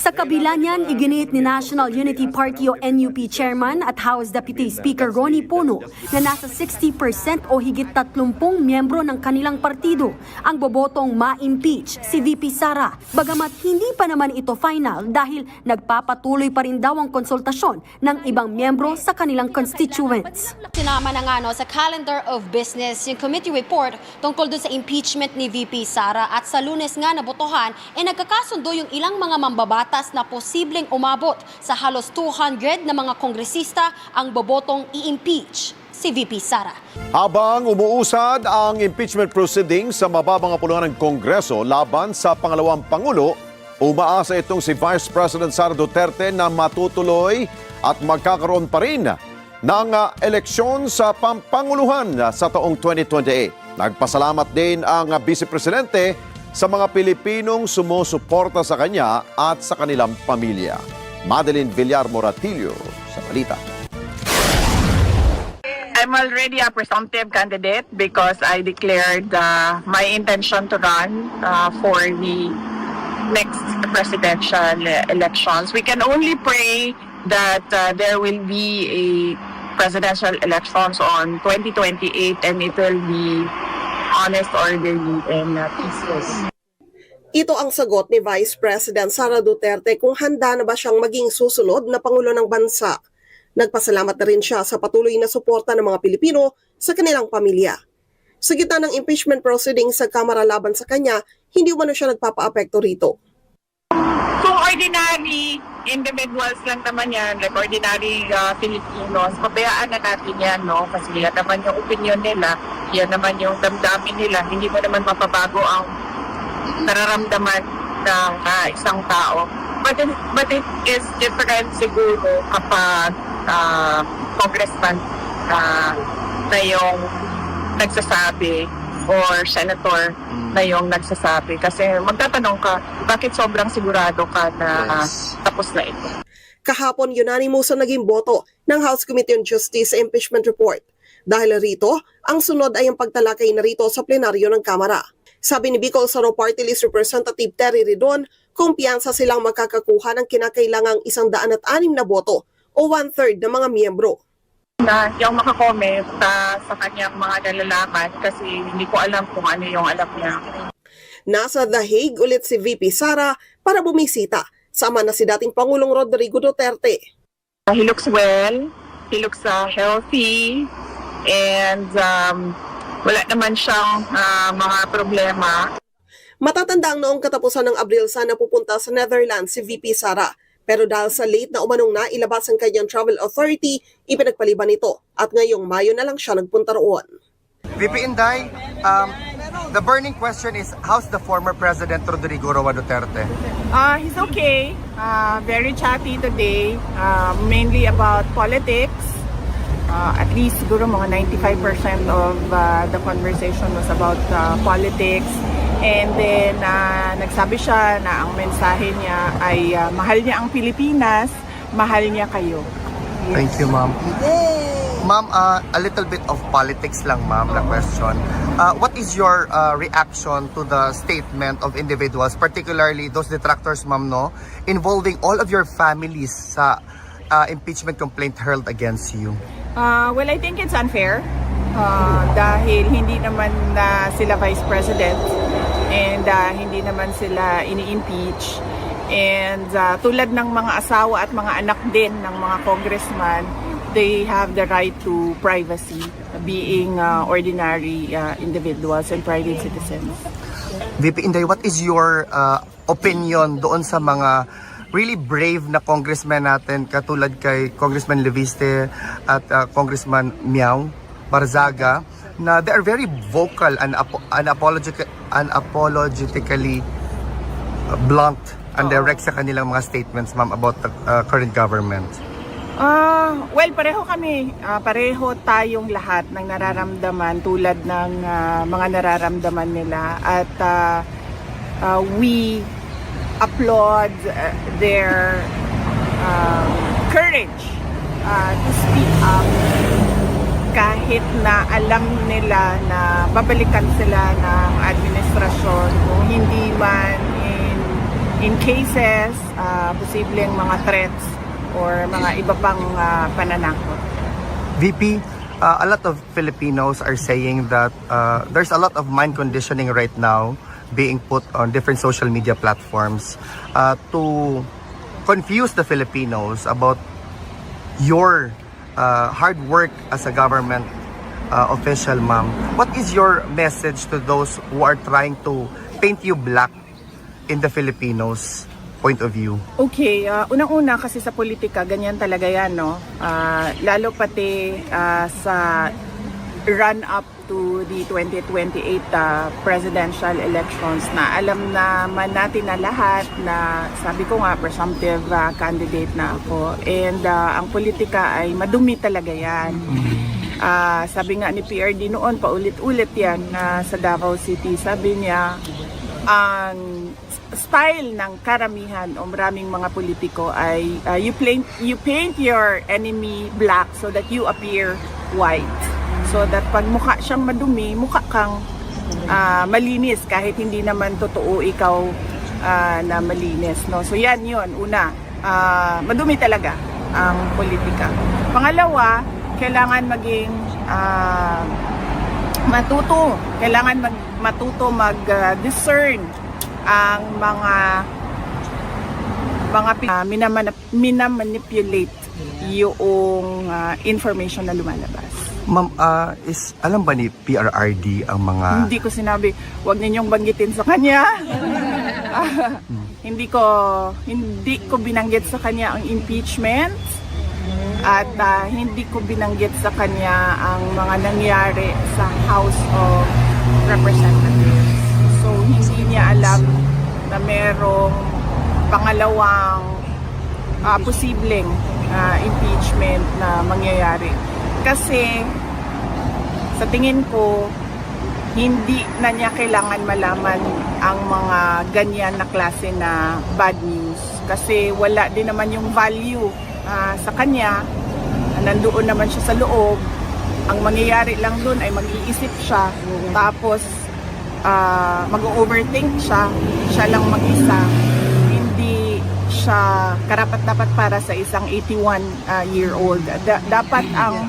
Sa kabila niyan, iginiit ni National Unity Party o NUP Chairman at House Deputy Speaker Ronnie Puno na nasa 60% o higit 30 miyembro ng kanilang partido ang bobotong ma-impeach si VP Sara. Bagamat hindi pa naman ito final dahil nagpapatuloy pa rin daw ang konsultasyon ng ibang miyembro sa kanilang constituents. Sinama na nga sa calendar of business yung committee report tungkol doon sa impeachment ni VP Sara at sa Lunes nga na botohan nagkakasundo yung ilang mga mambabatas na posibleng umabot sa halos 200 na mga kongresista ang bobotong i-impeach si VP Sara. Habang umuusad ang impeachment proceedings sa mababang puluhan ng Kongreso laban sa pangalawang Pangulo, umaasa itong si Vice President Sara Duterte na matutuloy at magkakaroon pa rin ng eleksyon sa pampanguluhan sa taong 2028. Nagpasalamat din ang Vice Presidente sa mga Pilipinong sumusuporta sa kanya at sa kanilang pamilya. Madeline Villar Moratillo sa balita. I'm already a presumptive candidate because I declared my intention to run for the next presidential elections. We can only pray that there will be a presidential elections on 2028 and it will be honest, orderly, and peaceful. Ito ang sagot ni Vice President Sara Duterte kung handa na ba siyang maging susunod na Pangulo ng Bansa. Nagpasalamat na rin siya sa patuloy na suporta ng mga Pilipino sa kanilang pamilya. Sa gitna ng impeachment proceedings sa Kamara laban sa kanya, hindi umano siya nagpapa-apekto rito. Kung ordinary individuals lang naman yan, like ordinary Filipinos, pabayaan na natin yan, no? Kasi yan naman yung opinion nila, yan naman yung damdamin nila, hindi mo naman mapabago ang nararamdaman ng isang tao. But it is different siguro kapag congressman na yung nagsasabi or senator na yung nagsasabi. Kasi magtatanong ka, bakit sobrang sigurado ka na tapos na ito? Kahapon, unanimous ang naging boto ng House Committee on Justice sa impeachment report. Dahil rito, ang sunod ay ang pagtalakay na rito sa plenaryo ng Kamara. Sabi ni Bicol Saro Party List Representative Terry Ridon, kumpiyansa silang makakakuha ng kinakailangang 106 na boto o 1/3 ng mga miyembro. Na yung makakomment sa kanyang mga nalalaman kasi hindi ko alam kung ano yung alam niya. Nasa The Hague ulit si VP Sara para bumisita. Sama na si dating Pangulong Rodrigo Duterte. He looks well, he looks healthy, and wala naman siyang mga problema. Matatanda ang noong katapusan ng Abril sana pupunta sa Netherlands si VP Sara. Pero dahil sa late na umanong na ilabas ang kanyang travel authority, ipinagpaliban ito. At ngayong Mayo na lang siya nagpunta roon. VP Inday, the burning question is, how's the former President Rodrigo Roa Duterte? He's okay. Very chatty today. Mainly about politics. At least siguro mga 95% of the conversation was about politics. And then nagsabi siya na ang mensahe niya ay mahal niya ang Pilipinas, mahal niya kayo. Yes. Thank you, ma'am. Ma'am, a little bit of politics lang, ma'am, na question. What is your reaction to the statement of individuals, particularly those detractors, ma'am, no, involving all of your families sa impeachment complaint hurled against you? Well, I think it's unfair dahil hindi naman sila Vice President and hindi naman sila ini-impeach. And tulad ng mga asawa at mga anak din ng mga congressman, they have the right to privacy, being ordinary individuals and private citizens. VP Inday, what is your opinion doon sa mga really brave na congressman natin katulad kay Congressman Leviste at Congressman Miao Barzaga na they are very vocal and unapologetically blunt and direct sa kanilang mga statements, ma'am, about the current government? Well, pareho kami. Pareho tayong lahat ng nararamdaman tulad ng mga nararamdaman nila. At we applaud their courage to speak up kahit na alam nila na babalikan sila ng administrasyon kung hindi man in cases, posibleng mga threats or mga iba pang pananakot. VP, a lot of Filipinos are saying that there's a lot of mind conditioning right now being put on different social media platforms to confuse the Filipinos about your hard work as a government official, ma'am. What is your message to those who are trying to paint you black in the Filipinos' point of view? Okay, unang-una kasi sa politika, ganyan talaga yan, no? Lalo pati sa run-up to the 2028 presidential elections na alam naman natin na lahat na sabi ko nga presumptive candidate na ako and ang politika ay madumi talaga yan. Sabi nga ni PRD noon paulit-ulit yan sa Davao City, sabi niya ang style ng karamihan o maraming mga politiko ay you paint your enemy black so that you appear white. So that pag mukha siyang madumi, mukha kang malinis kahit hindi naman totoo ikaw na malinis, no? So yan yun, una, madumi talaga ang politika. Pangalawa, kailangan maging matuto mag-discern ang mga minamanipulate yung information na lumalabas. Ma'am, alam ba ni PRRD ang mga... Hindi ko sinabi, huwag ninyong banggitin sa kanya. Hindi ko binanggit sa kanya ang impeachment at hindi ko binanggit sa kanya ang mga nangyari sa House of Representatives. So, hindi niya alam na merong pangalawang posibleng impeachment na mangyayari. Kasi sa tingin ko, hindi na niya kailangan malaman ang mga ganyan na klase na bad news. Kasi wala din naman yung value sa kanya. Nandoon naman siya sa loob. Ang mangyayari lang doon ay mag-iisip siya. Tapos mag-overthink siya. Siya lang mag-isa. Hindi siya karapat-dapat para sa isang 81-year-old. Dapat ang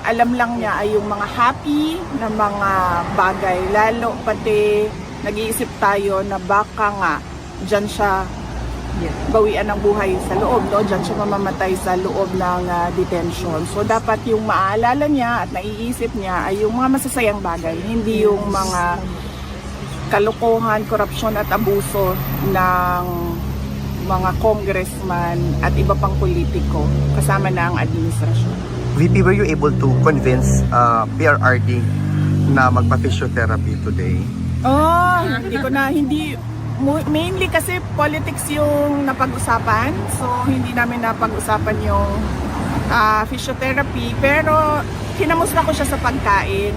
alam lang niya ay yung mga happy na mga bagay. Lalo pati nag-iisip tayo na baka nga dyan siya bawian ng buhay sa loob, no? Dyan siya mamamatay sa loob ng detention. So dapat yung maaalala niya at naiisip niya ay yung mga masasayang bagay, hindi yung mga kalokohan, korupsyon at abuso ng mga congressman at iba pang politiko kasama na ang administrasyon. VP, were you able to convince PRRD na magpa-physiotherapy today? Hindi mainly kasi politics yung napag-usapan. So hindi namin napag-usapan yung physiotherapy, pero kinamusta ko siya sa pagkain.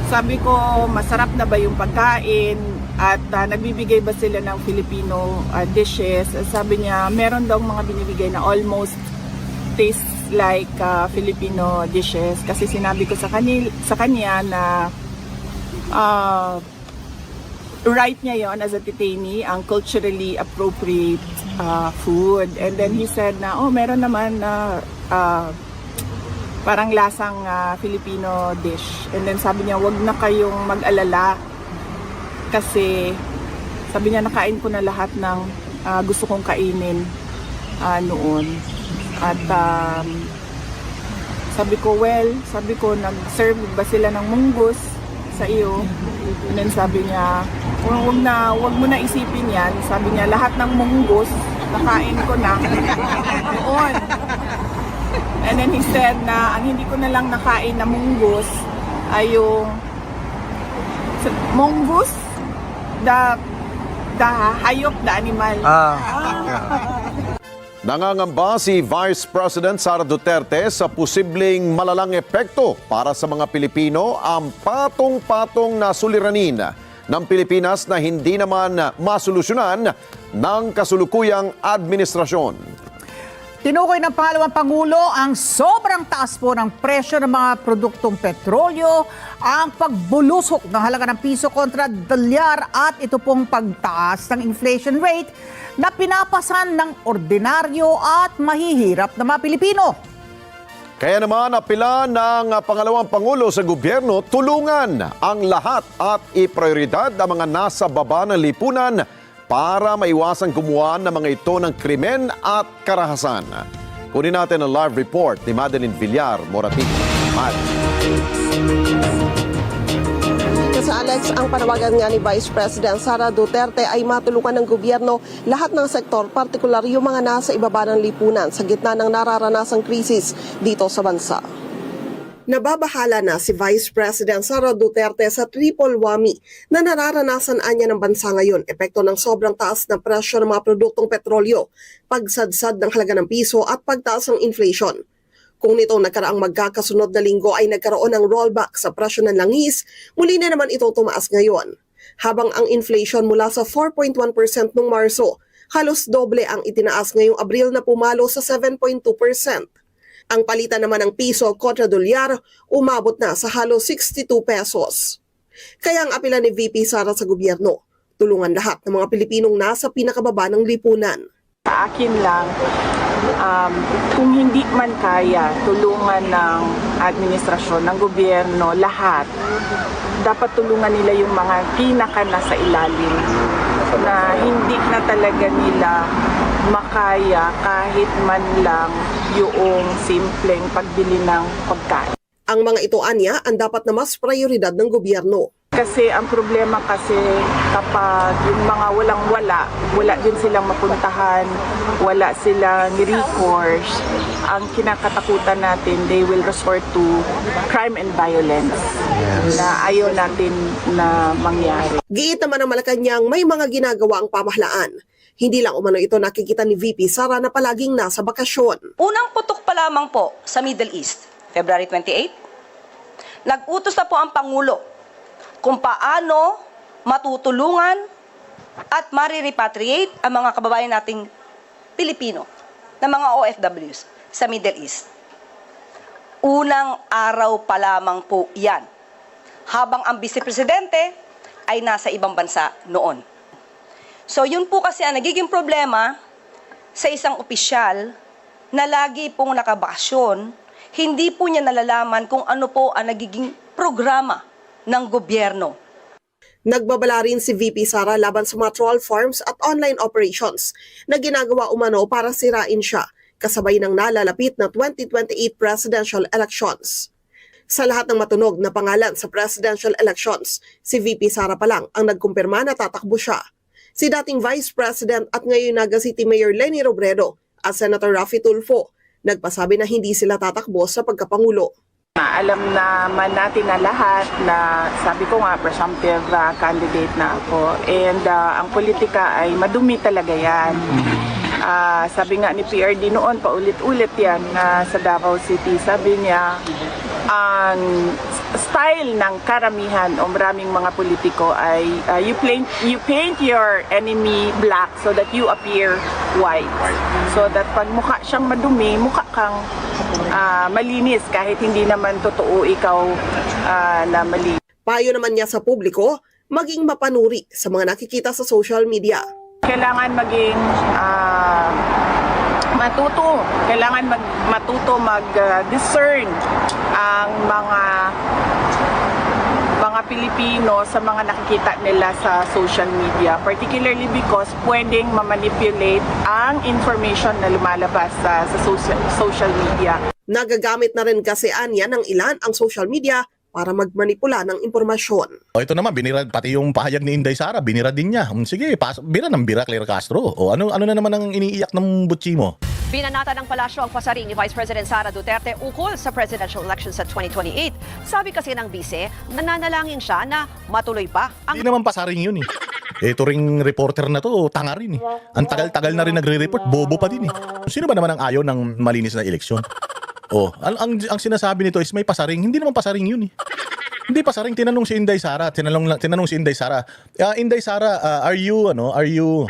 Sabi ko, masarap na ba yung pagkain at nagbibigay ba sila ng Filipino dishes? Sabi niya, meron daw mga binibigay na almost tastes like Filipino dishes, kasi sinabi ko sa kanya na right niya yon as a detainee ang culturally appropriate food. And then he said na meron naman na parang lasang Filipino dish. And then sabi niya, wag na kayong mag-alala kasi sabi niya, nakain ko na lahat ng gusto kong kainin noon. At sabi ko, nag-serve ba sila ng munggus sa iyo? And then sabi niya, wag mo na isipin yan. Sabi niya, lahat ng munggus, nakain ko na noon. And then he said na, ang hindi ko na lang nakain na munggus ay yung mongoose, the hayop, the animal. Nangangamba si Vice President Sara Duterte sa posibleng malalang epekto para sa mga Pilipino ang patong-patong na suliranin ng Pilipinas na hindi naman masolusyonan ng kasulukuyang administrasyon. Tinukoy ng pangalawang Pangulo ang sobrang taas po ng presyo ng mga produktong petrolyo, ang pagbulusok ng halaga ng piso kontra dolyar at ito pong pagtaas ng inflation rate na pinapasan ng ordinaryo at mahihirap na mga Pilipino. Kaya naman apela ng pangalawang Pangulo sa gobyerno, tulungan ang lahat at iprioridad ang mga nasa baba ng lipunan para maiwasang gumawa ng mga ito ng krimen at karahasan. Kunin natin ang live report ni Madeline Villar Moratin. Sa Alex, ang panawagan nga ni Vice President Sara Duterte ay matulungan ng gobyerno lahat ng sektor, partikular yung mga nasa ibaba ng lipunan sa gitna ng nararanasang krisis dito sa bansa. Nababahala na si Vice President Sara Duterte sa triple whammy na nararanasan anya ng bansa ngayon, epekto ng sobrang taas na presyo ng mga produktong petrolyo, pagsadsad ng halaga ng piso at pagtaas ng inflation. Kung nitong nakaraang magkakasunod na linggo ay nagkaroon ng rollback sa presyo ng langis, muli na naman itong tumaas ngayon. Habang ang inflation mula sa 4.1% noong Marso, halos doble ang itinaas ngayong Abril na pumalo sa 7.2%. Ang palitan naman ng piso kontra dolyar umabot na sa halos 62 pesos. Kaya ang apela ni VP Sara sa gobyerno, tulungan lahat ng mga Pilipinong nasa pinakababa ng lipunan. Sa akin lang, kung hindi man kaya, tulungan ng administrasyon, ng gobyerno, lahat, dapat tulungan nila yung mga pinaka nasa ilalim na hindi na talaga nila makaya kahit man lang yung simpleng pagbili ng pagkain. Ang mga ito anya ang dapat na mas prioridad ng gobyerno. Kasi ang problema kasi kapag yung mga wala din silang mapuntahan, wala silang recourse, ang kinakatakutan natin, they will resort to crime and violence na ayaw natin na mangyari. Giit naman ng Malacanang may mga ginagawa ang pamahalaan. Hindi lang umano ito nakikita ni VP Sara na palaging nasa bakasyon. Unang putok pa lamang po sa Middle East, February 28, nag-utos na po ang Pangulo kung paano matutulungan at marirepatriate ang mga kababayan nating Pilipino na mga OFWs sa Middle East. Unang araw pa lamang po yan, habang ang Vice Presidente ay nasa ibang bansa noon. So yun po kasi ang nagiging problema sa isang opisyal na lagi pong nakabakasyon, hindi po niya nalalaman kung ano po ang nagiging programa ng gobyerno. Nagbabala rin si VP Sara laban sa mga troll farms at online operations na ginagawa umano para sirain siya kasabay ng nalalapit na 2028 presidential elections. Sa lahat ng matunog na pangalan sa presidential elections, si VP Sara pa lang ang nagkumpirma na tatakbo siya. Si dating Vice President at ngayon Naga City Mayor Leni Robredo at Senator Raffy Tulfo nagpasabi na hindi sila tatakbo sa pagkapangulo. Alam naman natin na lahat na sabi ko nga presumptive candidate na ako and ang politika ay madumi talaga yan. Sabi nga ni PRD noon paulit-ulit yan sa Davao City, sabi niya ang style ng karamihan o maraming mga politiko ay you paint your enemy black so that you appear white. So that pag mukha siyang madumi, mukha kang malinis kahit hindi naman totoo ikaw na malinis. Payo naman niya sa publiko, maging mapanuri sa mga nakikita sa social media. Kailangan maging matuto mag-discern ang mga Pilipino sa mga nakikita nila sa social media, particularly because pwedeng mamanipulate ang information na lumalabas sa social media. Nagagamit na rin kasi anya ng ilan ang social media para magmanipula ng impormasyon. O ito naman, binira pati yung pahayag ni Inday Sara, binira din niya. Sige, bira ng bira Claire Castro. O ano na naman ang iniiyak ng butsi mo? Binanata ng palasyo ang pasaring ni Vice President Sara Duterte ukol sa presidential elections sa 2028. Sabi kasi ng bise, nananalangin siya na matuloy pa ang... Hindi naman pasaring yun eh. Ito ring reporter na to, tanga rin eh. Ang tagal-tagal na rin nagre-report, bobo pa din eh. Sino ba naman ang ayaw ng malinis na eleksyon? Oh, ang sinasabi nito is may pasaring. Hindi naman pasaring yun eh. Hindi pasaring, tinanong si Inday Sara, tinanong si Inday Sara. Inday Sara, are you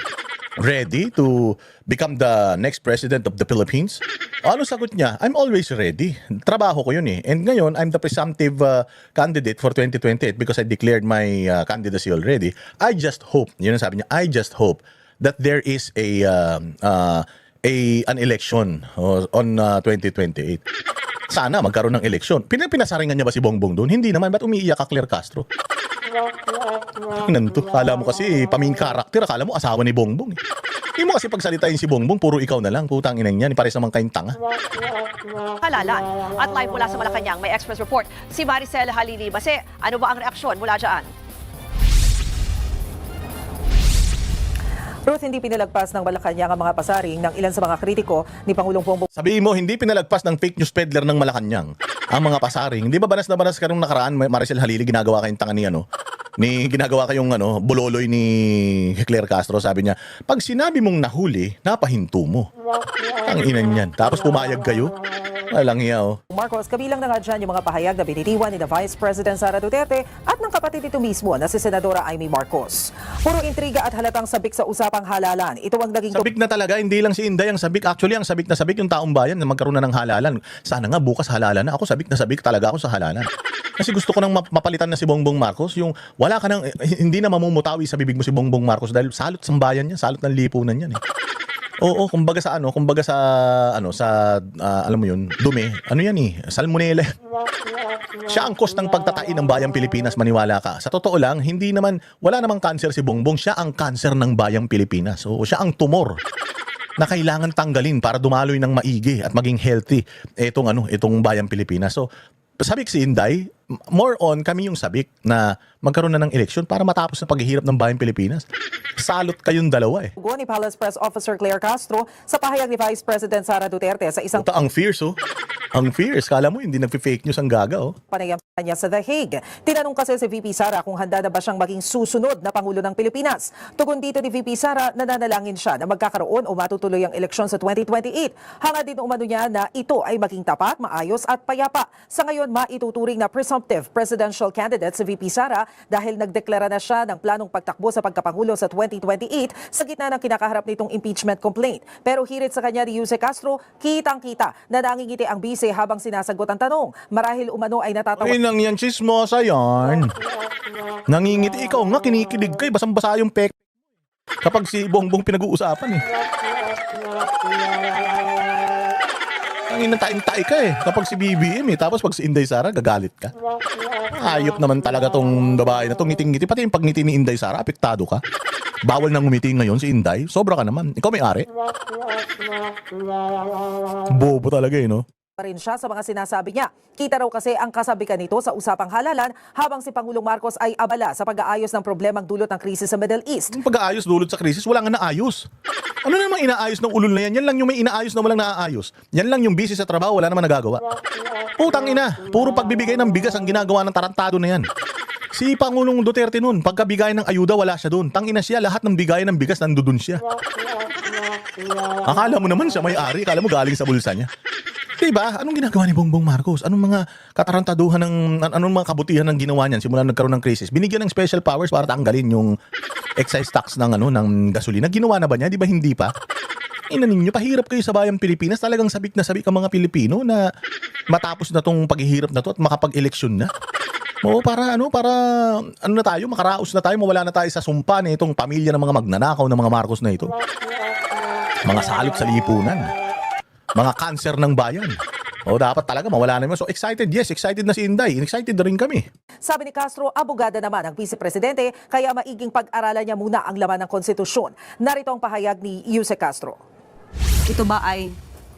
ready to become the next president of the Philippines? Ano sagot niya? I'm always ready. Trabaho ko yun eh. And ngayon, I'm the presumptive candidate for 2028 because I declared my candidacy already. I just hope, yun ang sabi niya, I just hope that there is an election on 2028. Sana magkaroon ng eleksyon. Pinasaringan niya ba si Bongbong doon? Hindi naman. Ba't umiiyak ka, Claire Castro? Nanto, kala mo kasi paming karakter, akala mo asawa ni Bongbong. Hindi mo kasi pagsalitain si Bongbong, puro ikaw na lang, putang inang yan, pares naman kayong tanga. Halalan. At live mula sa Malacanang, may Express Report si Maricel Halili. Base, ano ba ang reaksyon mula dyan? Ruth, hindi pinalagpas ng Malacanang ang mga pasaring ng ilan sa mga kritiko ni Pangulong Bongbong. Sabihin mo, hindi pinalagpas ng fake news peddler ng Malacanang ang mga pasaring. Hindi ba banas na banas ka nung nakaraan, Maricel Halili, ginagawa kayong tanga ginagawa kayong bololoy ni Claire Castro. Sabi niya, pag sinabi mong nahuli, napahinto mo. Ang inan yan. Tapos pumayag kayo. Walang hiya, oh. Marcos, kabilang na nga dyan yung mga pahayag na binitiwan ni Vice President Sara Duterte at ng kapatid nito mismo na si Senadora Amy Marcos. Puro intriga at halatang sabik sa usapang halalan. Ito ang naging Sabik na talaga, hindi lang si Inday ang sabik. Actually, ang sabik na sabik yung taong bayan na magkaroon na ng halalan. Sana nga bukas halalan na. Ako sabik na sabik talaga ako sa halalan. Kasi gusto ko nang mapalitan na si Bongbong Marcos. Yung wala ka nang, hindi na mamumutawi sa bibig mo si Bongbong Marcos dahil salot sa bayan niya, salot ng lipunan yan eh. Oo, kumbaga sa alam mo yun, dumi. Ano yan eh, salmonella. Siya ang cause ng pagtatain ng bayang Pilipinas, maniwala ka. Sa totoo lang, wala namang cancer si Bongbong, siya ang cancer ng bayang Pilipinas. Oo, siya ang tumor na kailangan tanggalin para dumaloy ng maigi at maging healthy itong bayang Pilipinas. So, sabik si Inday, more on kami yung sabik na magkaroon na ng eleksyon para matapos na paghihirap ng bayang Pilipinas. Salot kayong dalawa eh. ni Palace Press Officer Claire Castro sa pahayag ni Vice President Sara Duterte sa isang Ang fierce oh. Ang fierce. Kala mo hindi nagpi-fake news ang gaga oh. panayam niya sa The Hague. Tinanong kasi si VP Sara kung handa na ba siyang maging susunod na Pangulo ng Pilipinas. Tugon dito ni VP Sara, nananalangin siya na magkakaroon o matutuloy ang eleksyon sa 2028. Hangad din umano niya na ito ay maging tapat, maayos at payapa. Sa ngayon, maituturing na presumptive presidential candidate si VP Sara dahil nagdeklara na siya ng planong pagtakbo sa pagkapangulo sa 2028 sa gitna ng kinakaharap nitong impeachment complaint. Pero hirit sa kanya ni Jose Castro, kitang-kita na nangingiti ang bise habang sinasagot ang tanong. Marahil umano ay natatawa. Ay nang yan, chismosa yan. Nangingiti. Ikaw nga, kinikilig ka. Basang-basa yung pek. Kapag si Bongbong pinag-uusapan eh. Nanginantay ka eh. Kapag si BBM eh. Tapos pag si Inday Sara, gagalit ka. Ayop naman talaga tong babae na tong ngiting-ngiti. Pati yung pagngiti ni Inday Sara, apektado ka. Bawal nang ngumiti ngayon si Inday. Sobra ka naman. Ikaw may-ari. Bobo talaga eh, no? Pa rin siya sa mga sinasabi niya. Kita raw kasi ang kasabikan nito sa usapang halalan habang si Pangulong Marcos ay abala sa pag-aayos ng problemang dulot ng krisis sa Middle East. Yung pag-aayos dulot sa krisis, wala nga naayos. Ano namang inaayos ng ulol na yan? Yan lang yung may inaayos na walang naaayos. Yan lang yung busy sa trabaho, wala naman nagagawa. Putang ina, puro pagbibigay ng bigas ang ginagawa ng tarantado na yan. Si Pangulong Duterte nun, pagkabigay ng ayuda, wala siya doon. Tangina siya, lahat ng bigay ng bigas nandoon siya. Akala mo naman siya may-ari, akala mo galing sa bulsa niya. Diba? Anong ginagawa ni Bongbong Marcos? Anong mga katarantaduhan anong mga kabutihan ng ginawa niyan simula nagkaroon ng krisis? Binigyan ng special powers para tanggalin yung excise tax ng ng gasolina. Ginawa na ba niya? Di ba hindi pa? Ina ninyo, pahirap kayo sa bayang Pilipinas. Talagang sabik na sabik ang mga Pilipino na matapos na tong paghihirap na to at makapag-eleksyon na. Oo, para na tayo, makaraos na tayo, mawala na tayo sa sumpa na itong pamilya ng mga magnanakaw ng mga Marcos na ito. Mga salot sa lipunan. Mga cancer ng bayan. O dapat talaga mawala na yun. So excited, yes, excited na si Inday. Excited na rin kami. Sabi ni Castro, abogada naman ang Vice Presidente kaya maiging pag-aralan niya muna ang laman ng konstitusyon. Narito ang pahayag ni Jose Castro. Ito ba ay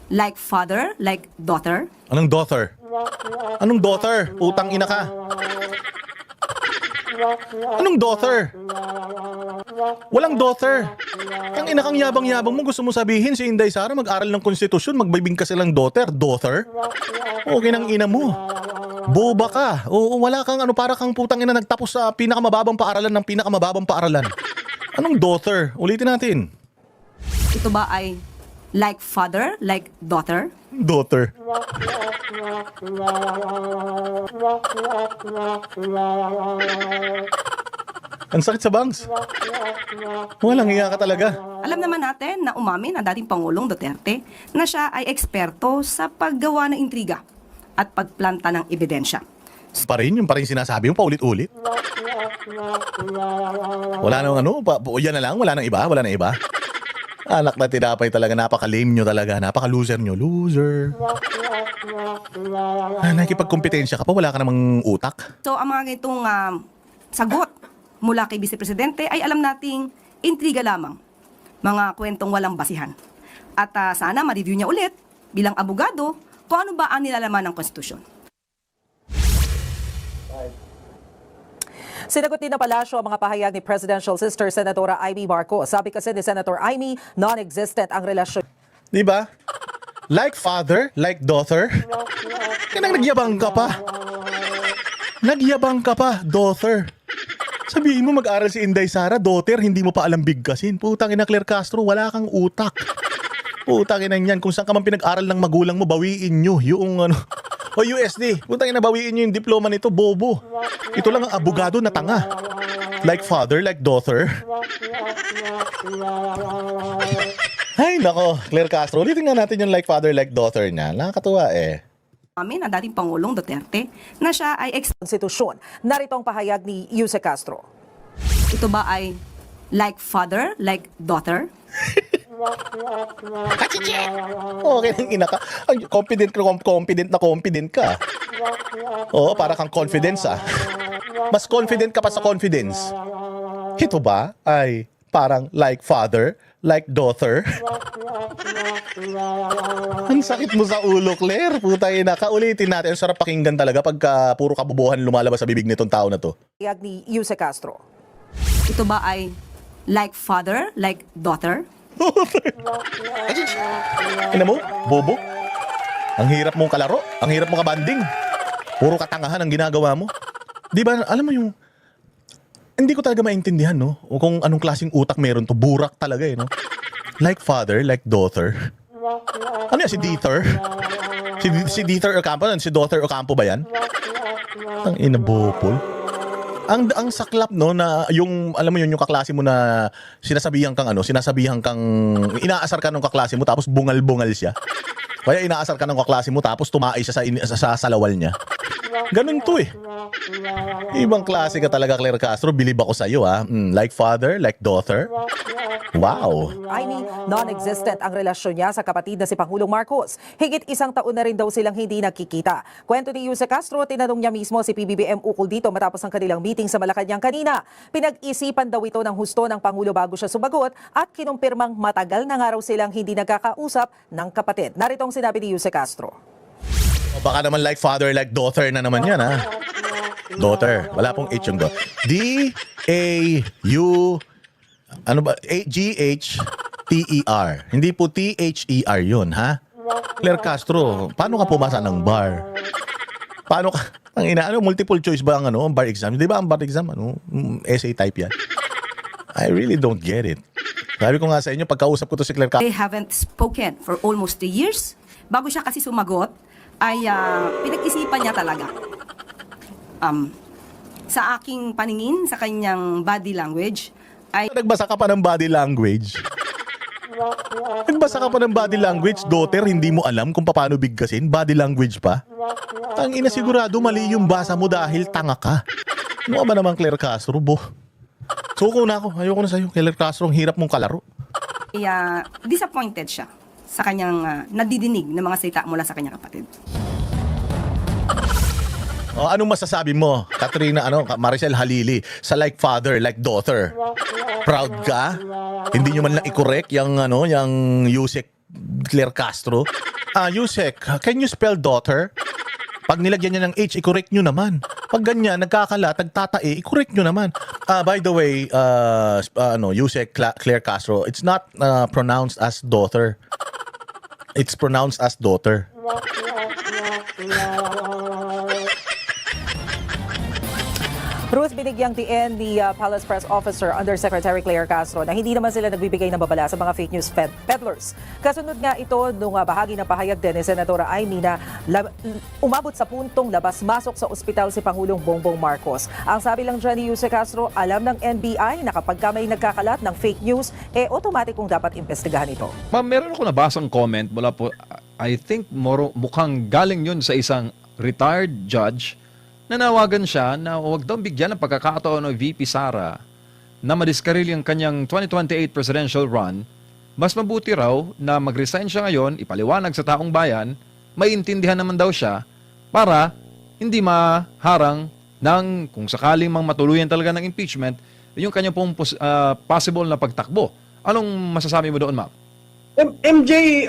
like father, like daughter? Anong daughter? Anong daughter? Utang ina ka. Anong daughter? Walang daughter. Ang ina kang yabang-yabang mo, gusto mo sabihin si Inday Sara mag-aral ng konstitusyon, magbibing ka silang daughter? Daughter? Okay nang ina mo. Boba ka. Oo, wala kang para kang putang ina nagtapos sa pinakamababang paaralan ng pinakamababang paaralan. Anong daughter? Ulitin natin. Ito ba ay like father, like daughter? Daughter. Ang sakit sa bangs. Walang iya ka talaga. Alam naman natin na umamin ang dating Pangulong Duterte na siya ay eksperto sa paggawa ng intriga at pagplanta ng ebidensya. Pa rin sinasabi mo paulit-ulit. Wala nang yan na lang, wala nang iba. Anak na tinapay talaga, napaka-lame nyo talaga, napaka-loser nyo. Loser. Nakikipagkompetensya ka pa, wala ka namang utak. So ang mga ganitong sagot mula kay Vice Presidente ay alam nating intriga lamang. Mga kwentong walang basihan. At sana ma-review niya ulit bilang abogado kung ano ba ang nilalaman ng konstitusyon. Sinagot din na palasyo ang mga pahayag ni Presidential Sister Senadora Amy Marcos. Sabi kasi ni Senator Amy, non-existent ang relasyon. Diba? Like father, like daughter. Kanang nagyabang ka pa. Nagyabang ka pa, daughter. Sabihin mo mag-aral si Inday Sara, daughter, hindi mo pa alam bigkasin. Putang ina Claire Castro, wala kang utak. Putang ina niyan, kung saan ka man pinag-aral ng magulang mo, bawiin nyo yung ano. O USD, putang ina, bawiin nyo yung diploma nito, bobo. Ito lang ang abogado na tanga. Like father, like daughter. Ay, nako, Claire Castro. Ulitin nga natin yung like father, like daughter niya. Nakakatuwa eh. Amin ang dating Pangulong Duterte na siya ay Konstitusyon. Narito ang pahayag ni Yuse Castro. ito ba ay like father, like daughter? Okay nang ina ka. Confident ka. Oo, para kang confidence ah. Mas confident ka pa sa confidence. Ito ba ay parang like father, like daughter? Ang sakit mo sa ulo, Claire. Putay na. Kaulitin natin. Ang sarap pakinggan talaga pagka puro kabubuhan lumalabas sa bibig nitong tao na to. Pahayag ni Yuse Castro. Ito ba ay like father, like daughter? Ina mo, bobo. Ang hirap mong kalaro. Ang hirap mong kabanding. Puro katangahan ang ginagawa mo. Di ba, alam mo yung... Hindi ko talaga maintindihan, no? O kung anong klaseng utak meron to. Burak talaga, eh, no? Like father, like daughter. Ano yan, si Dieter? Si Dieter Ocampo? Si daughter Ocampo ba yan? Ang inabopol. Ang saklap, no, na yung, alam mo yun, yung kaklase mo na sinasabihan kang inaasar ka ng kaklase mo tapos bungal-bungal siya. Kaya inaasar ka ng kaklase mo tapos tumai siya sa salawal niya. Ganun to eh. Ibang klase ka talaga, Claire Castro. Bilib ako sa'yo, ha. Like father, like daughter. Wow. I mean, non-existent ang relasyon niya sa kapatid na si Pangulong Marcos. Higit 1 taon na rin daw silang hindi nagkikita. Kwento ni Yuse Castro, tinanong niya mismo si PBBM ukol dito matapos ang kanilang meeting sa Malacanang kanina. Pinag-isipan daw ito ng husto ng Pangulo bago siya sumagot at kinumpirmang matagal na nga raw silang hindi nagkakausap ng kapatid. Narito ang sinabi ni Yuse Castro. O baka naman like father, like daughter na naman yan, ha? Daughter. Wala pong H yung daughter. D-A-U... Ano ba? G-H-T-E-R. Hindi po T-H-E-R yun, ha? Claire Castro, paano ka pumasa ng bar? Paano ka... multiple choice ba ang bar exam? Di ba ang bar exam, essay type yan? I really don't get it. Sabi ko nga sa inyo, pagkausap ko to si Claire Castro. They haven't spoken for almost 3 years. Bago siya kasi sumagot, ay pinag-isipan niya talaga. Sa aking paningin, sa kanyang body language, ay... Nagbasa ka pa ng body language? Nagbasa ka pa ng body language, daughter, hindi mo alam kung paano bigkasin? Body language pa? Ang ina, sigurado mali yung basa mo dahil tanga ka. Ano ba naman, Claire Castro, Suko na ako. Ayoko na sa'yo. Claire Castro, ang hirap mong kalaro. Disappointed siya sa kanyang nadidinig ng mga salita mula sa kanyang kapatid. O, anong masasabi mo, Katrina, Maricel Halili, sa like father, like daughter? Proud ka? Hindi nyo man lang i-correct yung Yusek Claire Castro? Yusek, can you spell daughter? Pag nilagyan niya ng H, i-correct nyo naman. Pag ganyan, nagkakalat, nagtatae, i-correct nyo naman. By the way, Yusek Claire Castro, it's not pronounced as daughter. It's pronounced as daughter. Ruth, binigyang diin ni Palace Press Officer Undersecretary Claire Castro na hindi naman sila nagbibigay ng babala sa mga fake news peddlers. Kasunod nga ito nung bahagi ng pahayag din ni Senadora Amy na umabot sa puntong labas-masok sa ospital si Pangulong Bongbong Marcos. Ang sabi lang dyan ni Yuse Castro, alam ng NBI na kapag may nagkakalat ng fake news, automatikong dapat imbestigahan ito. Ma'am, meron ako nabasang comment mula po, I think mukhang galing yun sa isang retired judge. Nanawagan siya na huwag daw bigyan ng pagkakataon ng VP Sara na madiskaril yung kanyang 2028 presidential run. Mas mabuti raw na mag-resign siya ngayon, ipaliwanag sa taong bayan, maintindihan naman daw siya para hindi maharang ng kung sakaling matuluyan talaga ng impeachment yung kanyang pong possible na pagtakbo. Anong masasabi mo doon, ma'am? MJ,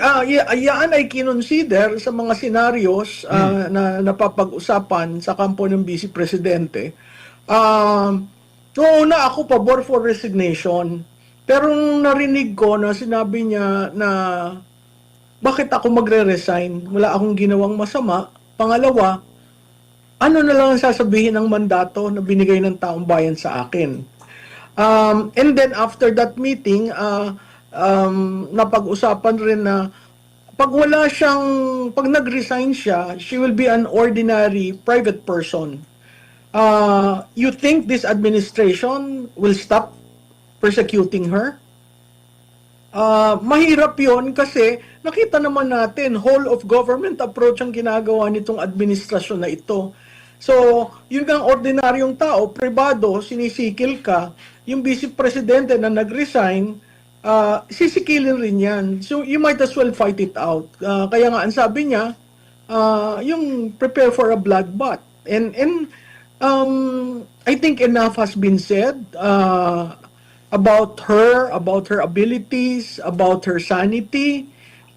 yan ay kinonsider sa mga scenarios na napapag-usapan sa kampo ng Vice Presidente. Noong una ako pabor for resignation, pero nung narinig ko na sinabi niya na bakit ako magre-resign, wala akong ginawang masama. Pangalawa, ano na lang ang sasabihin ng mandato na binigay ng taong bayan sa akin. And then after that meeting, napag-usapan rin na pag nag-resign siya, she will be an ordinary private person. You think this administration will stop persecuting her? Mahirap yon kasi nakita naman natin whole of government approach ang ginagawa nitong administrasyon na ito. So, yun ang ordinaryong tao, pribado, sinisikil ka, yung vice presidente na nag-resign, sisikilin rin yan. So, you might as well fight it out. Kaya nga, ang sabi niya, yung prepare for a bloodbath. And I think enough has been said about her abilities, about her sanity.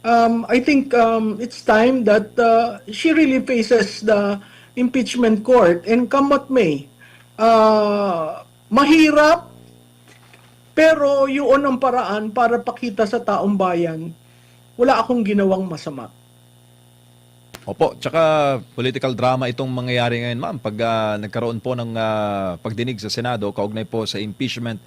I think it's time that she really faces the impeachment court, and come what may. Mahirap, pero yun ang paraan para pakita sa taong bayan, wala akong ginawang masama. Opo, tsaka political drama itong mangyayari ngayon, ma'am, pag nagkaroon po ng pagdinig sa Senado, kaugnay po sa impeachment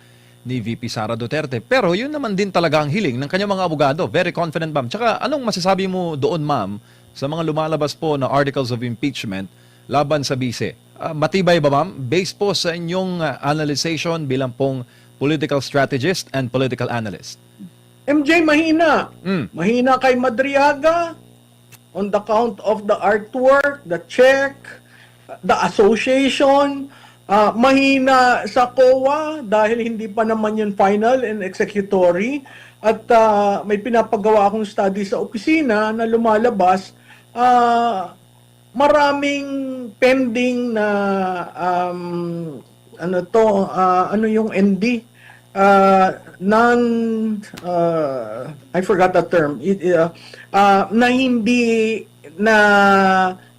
ni VP Sara Duterte. Pero yun naman din talaga ang hiling ng kanyang mga abogado. Very confident, ma'am. Tsaka anong masasabi mo doon, ma'am, sa mga lumalabas po na articles of impeachment laban sa bise? Matibay ba, ma'am? Based po sa inyong analyzation bilang pong political strategist and political analyst. MJ, mahina. Mahina kay Madriaga on the count of the artwork, the check, the association. Mahina sa COA dahil hindi pa naman yun final and executory. At may pinapagawa akong study sa opisina na lumalabas, maraming pending na ano yung ND? I forgot the term. Na hindi na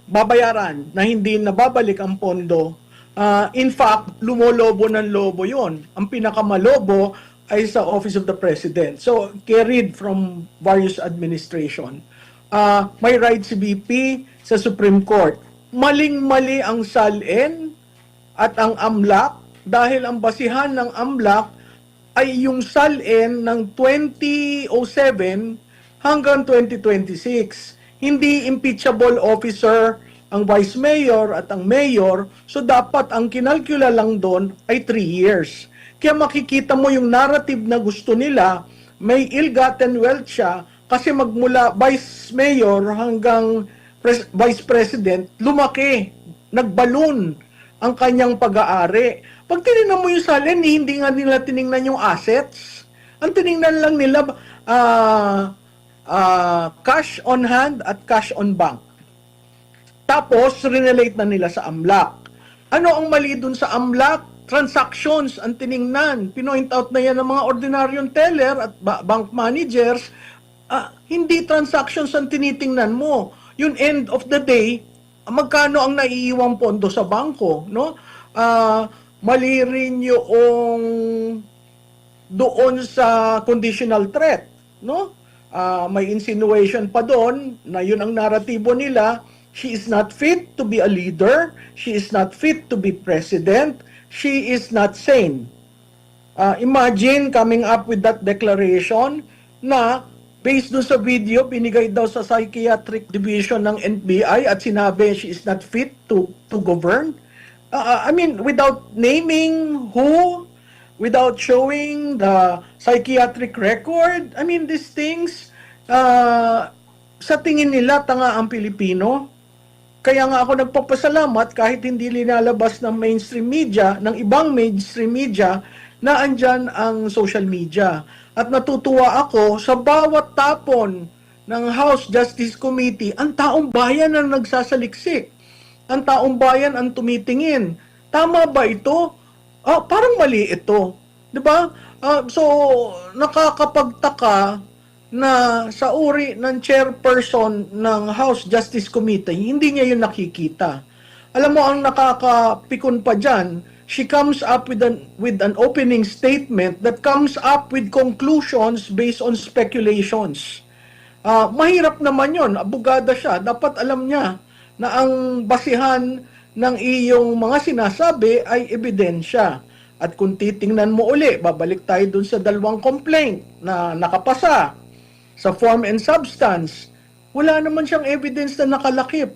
babayaran, na hindi nababalik ang pondo. In fact, lumolobo ng lobo yon. Ang pinakamalobo ay sa Office of the President. So, carried from various administration. May right si BP sa Supreme Court. Maling-mali ang SALN at ang AMLAC dahil ang basihan ng AMLAC ay yung SALN ng 2007 hanggang 2026. Hindi impeachable officer ang vice mayor at ang mayor, so dapat ang kinalkula lang doon ay 3 years. Kaya makikita mo yung narrative na gusto nila, may ill-gotten wealth siya kasi magmula vice mayor hanggang vice president, lumaki, nagballoon ang kanyang pag-aari. Pag tinignan mo yung SALN, hindi nga nila tinignan yung assets. Ang tinignan lang nila cash on hand at cash on bank. Tapos, relate na nila sa AMLAC. Ano ang mali dun sa AMLAC? Transactions ang tiningnan. Pinoint out na yan ng mga ordinaryong teller at bank managers. Hindi transactions ang tinitingnan mo. Yung end of the day, magkano ang naiiwang pondo sa bangko, no? Mali rin yung doon sa conditional threat, no? May insinuation pa doon na yun ang naratibo nila. She is not fit to be a leader. She is not fit to be president. She is not sane. Imagine coming up with that declaration na based doon sa video, binigay daw sa psychiatric division ng NBI at sinabi she is not fit to govern. I mean, without naming who, without showing the psychiatric record, I mean, these things, sa tingin nila, tanga ang Pilipino. Kaya nga ako nagpapasalamat kahit hindi linalabas ng mainstream media, ng ibang mainstream media, na andyan ang social media. At natutuwa ako sa bawat tapon ng House Justice Committee, ang taong bayan ang nagsasaliksik. Ang taong bayan ang tumitingin. Tama ba ito? Parang mali ito. Diba? So, nakakapagtaka na sa uri ng chairperson ng House Justice Committee, hindi niya yun nakikita. Alam mo, ang nakakapikon pa dyan, she comes up with an opening statement that comes up with conclusions based on speculations. Mahirap naman yun, abogada siya, dapat alam niya na ang basihan ng iyong mga sinasabi ay ebidensya. At kung titingnan mo uli, babalik tayo dun sa 2 complaint na nakapasa sa form and substance, wala naman siyang evidence na nakalakip.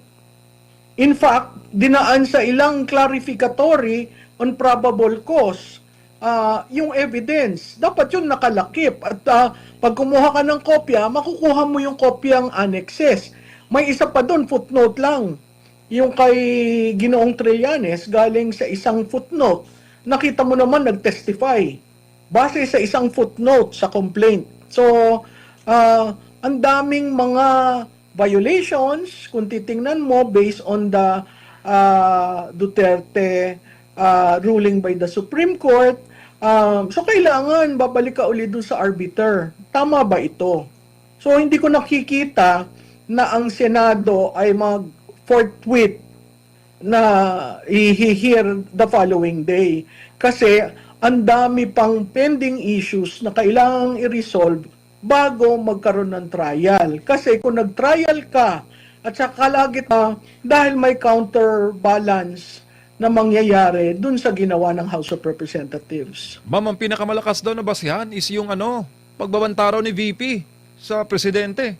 In fact, dinaan sa ilang clarificatory on probable cause yung evidence. Dapat yun nakalakip. At pag kumuha ka ng kopya, makukuha mo yung kopyang annexes. May isa pa doon, footnote lang. Yung kay Ginoong Trillanes, galing sa isang footnote. Nakita mo naman nag-testify base sa isang footnote sa complaint. So, ang daming mga violations kung titingnan mo based on the Duterte ruling by the Supreme Court. So, kailangan babalik ka ulit dun sa arbiter. Tama ba ito? So, hindi ko nakikita na ang Senado ay mag-forthwith na i-hear the following day. Kasi ang dami pang pending issues na kailangang i-resolve bago magkaroon ng trial. Kasi kung nag-trial ka at saka kalagit dahil may counterbalance na mangyayari dun sa ginawa ng House of Representatives. Ma'am, ang pinakamalakas daw na basihan is yung pagbabantaraw ni VP sa presidente.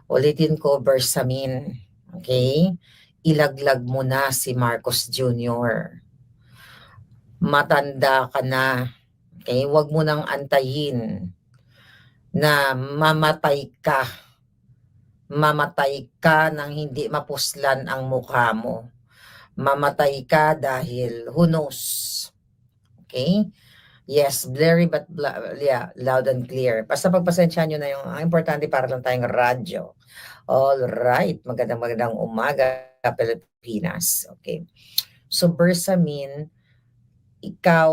Ulitin ko, Bersamin, okay? Ilaglag mo na si Marcos Jr. Matanda ka na. Okay? Huwag mo nang antayin na mamatay ka. Mamatay ka nang hindi mapuslan ang mukha mo. Mamatay ka dahil who knows. Okay? Yes, blurry but loud and clear. Basta pagpasensya nyo na yung ang importante para lang tayong radyo. All right, magandang umaga, Pilipinas. Okay. So, Bersamin, ikaw,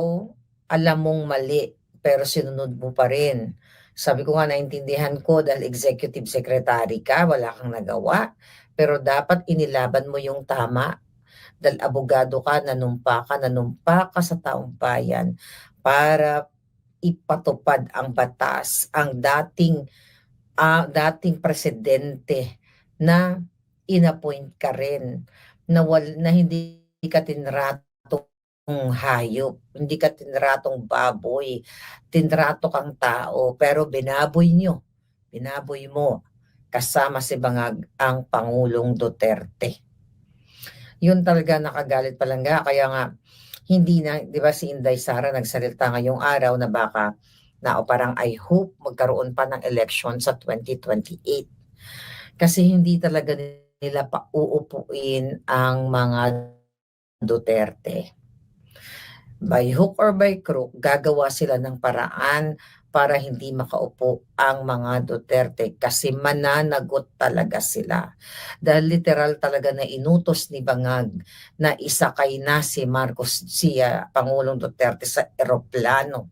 alam mong mali, pero sinunod mo pa rin. Sabi ko nga, naintindihan ko dahil executive secretary ka, wala kang nagawa, pero dapat inilaban mo yung tama. Dahil abogado ka, nanumpa ka sa taong bayan para ipatupad ang batas, ang dating presidente na inappoint ka rin, na hindi ka tinratong hayop, hindi ka tinratong baboy, tinrato kang tao, pero binaboy mo kasama si Bangag ang Pangulong Duterte. Yun talaga nakagalit palangga, kaya nga hindi na, di ba si Inday Sara nagsalita ngayong araw na baka parang I hope magkaroon pa ng election sa 2028. Kasi hindi talaga nila pauupuin ang mga Duterte. By hook or by crook, gagawa sila ng paraan para hindi makaupo ang mga Duterte kasi mananagot talaga sila. Dahil literal talaga na inutos ni Bangag na isakay na si Pangulong Duterte sa eroplano.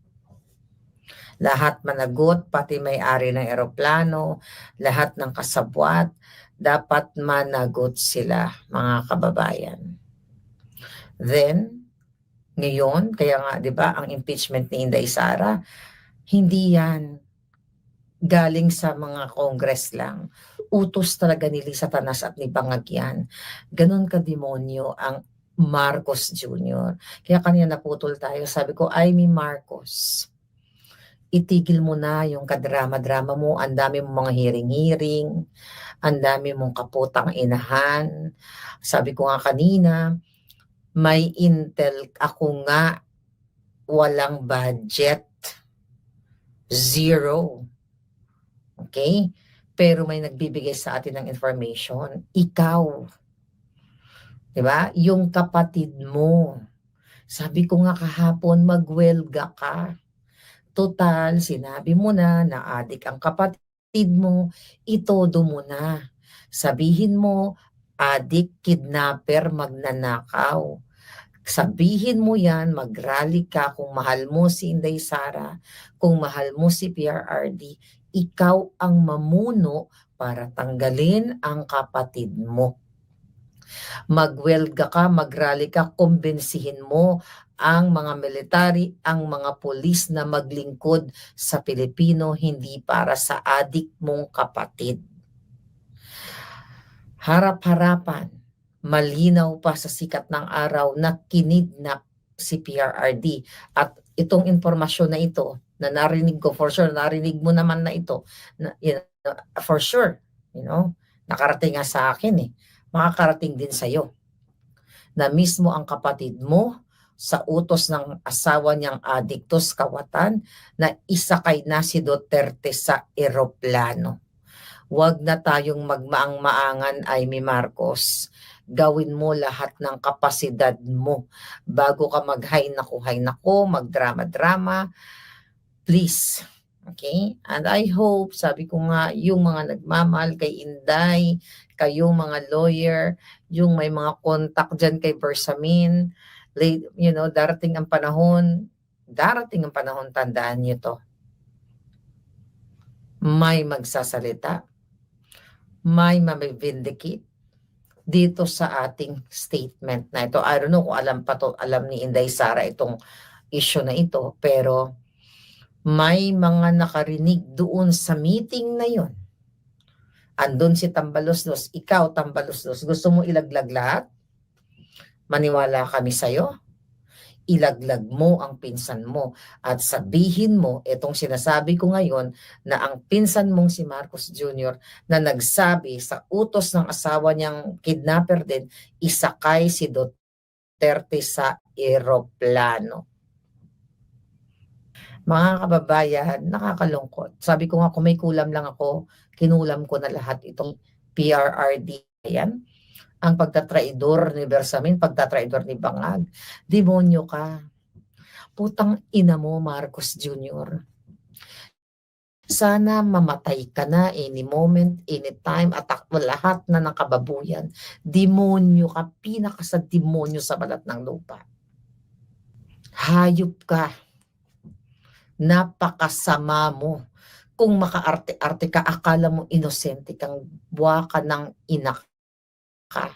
Lahat managot, pati may-ari ng eroplano, lahat ng kasabwat, dapat managot sila, mga kababayan. Then, ngayon, kaya nga, di ba, ang impeachment ni Inday Sara, hindi yan galing sa mga Congress lang. Utos talaga ni Lisa Tanas at ni Bangag yan. Ganon ka-demonyo ang Marcos Jr. Kaya kanina naputol tayo, sabi ko, Amy Marcos, itigil mo na yung kadrama-drama mo, ang dami mong mga hearing-hearing, ang dami mong kaputang inahan. Sabi ko nga kanina, may intel ako nga, walang budget, zero. Okay? Pero may nagbibigay sa atin ng information, ikaw. Diba? Yung kapatid mo. Sabi ko nga kahapon, magwelga ka. Total, sinabi mo na adik ang kapatid mo, itodo mo na. Sabihin mo, adik, kidnapper, magnanakaw. Sabihin mo yan, mag-rally ka kung mahal mo si Inday Sara, kung mahal mo si PRRD, ikaw ang mamuno para tanggalin ang kapatid mo. Magwelga ka, mag-rally ka, kumbinsihin mo ang mga military, ang mga pulis na maglingkod sa Pilipino, hindi para sa adik mong kapatid. Harap-harapan, malinaw pa sa sikat ng araw na kinidnap si PRRD. At itong impormasyon na ito, na narinig ko, for sure, narinig mo naman na ito, na, for sure, nakarating nga sa akin makakarating din sa'yo, na mismo ang kapatid mo, sa utos ng asawa niyang adiktos kawatan, na isakay na si Duterte sa eroplano. Huwag na tayong magmaang-maangan, Amy Marcos. Gawin mo lahat ng kapasidad mo bago ka mag-hay nako, magdrama-drama. Please. Okay? And I hope, sabi ko nga, yung mga nagmamahal kay Inday, kayong mga lawyer, yung may mga contact dyan kay Bersamin, darating ang panahon, tandaan niyo to. May magsasalita, may mamivindicate dito sa ating statement na ito. I don't know kung alam ni Inday Sara itong issue na ito, pero may mga nakarinig doon sa meeting na yon. Andun si Tambaloslos, ikaw Tambaloslos, gusto mo ilaglag lahat? Maniwala kami sa'yo. Ilaglag mo ang pinsan mo at sabihin mo, itong sinasabi ko ngayon, na ang pinsan mong si Marcos Jr. na nagsabi sa utos ng asawa niyang kidnapper din, isakay si Duterte sa eroplano. Mga kababayan, nakakalungkot. Sabi ko nga, kung may kulam lang ako, kinulam ko na lahat itong PRRD. Yan. Ang pagtatraidor ni Bersamin, pagtatraidor ni Bangag. Demonyo ka. Putang ina mo, Marcos Jr. Sana mamatay ka na any moment, anytime, attack mo lahat na ng kababuyan. Demonyo ka, pinaka sa demonyo sa balat ng lupa. Hayop ka. Napakasama mo. Kung makaarte-arte ka, akala mo inosente kang buwa ka ng ina ka.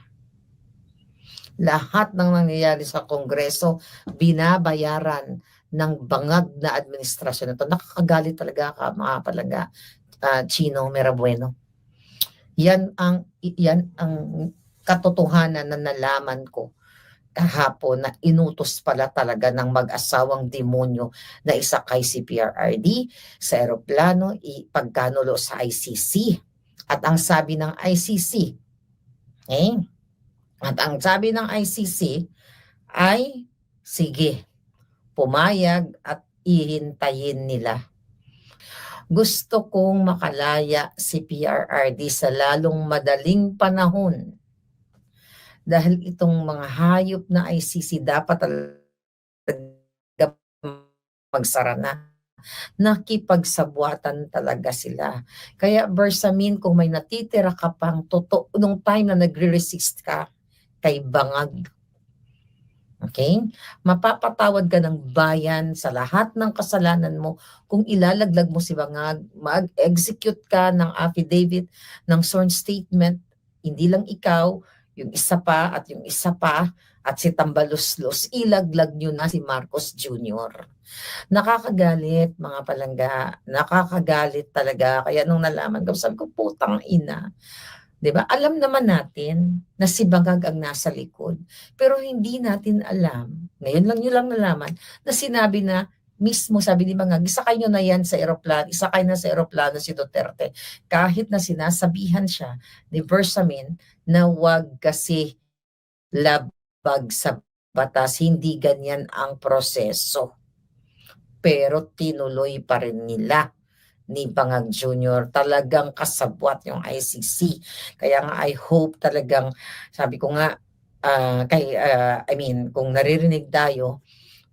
Lahat ng nangyayari sa Kongreso, binabayaran ng bangag na administrasyon ito. Nakakagalit talaga ka, mga palaga, Chino Merabueno. Yan ang katotohanan na nalaman ko kahapon, na inutos pala talaga ng mag-asawang demonyo na isakay si PRRD sa eroplano, ipagkanulo sa ICC. At ang sabi ng ICC, ay, sige, pumayag at ihintayin nila. Gusto kong makalaya si PRRD sa lalong madaling panahon. Dahil itong mga hayop na ICC dapat talaga magsara na. Nakipagsabuatan talaga sila. Kaya Bersamin, kung may natitira ka pang totoo, nung time na nagre-resist ka kay Bangag, okay? Mapapatawad ka ng bayan sa lahat ng kasalanan mo kung ilalaglag mo si Bangag, mag-execute ka ng affidavit, ng sworn statement, hindi lang ikaw, yung isa pa at yung isa pa, at si Tambaloslos, ilaglag nyo na si Marcos Jr. Nakakagalit, mga palangga. Nakakagalit talaga. Kaya nung nalaman ko, sabi ko, putang ina. Diba? Alam naman natin na si Bangag ang nasa likod. Pero hindi natin alam, ngayon lang nyo lang nalaman, na sinabi na mismo, sabi ni Bangag, isakay nyo na yan sa eroplano, isakay na sa eroplano si Duterte. Kahit na sinasabihan siya ni Bersamin na wag kasi labag sa batas, hindi ganyan ang proseso. Pero tinuloy pa rin nila ni Bangag Jr. Talagang kasabwat yung ICC. Kaya nga I hope talagang, sabi ko nga, kung naririnig tayo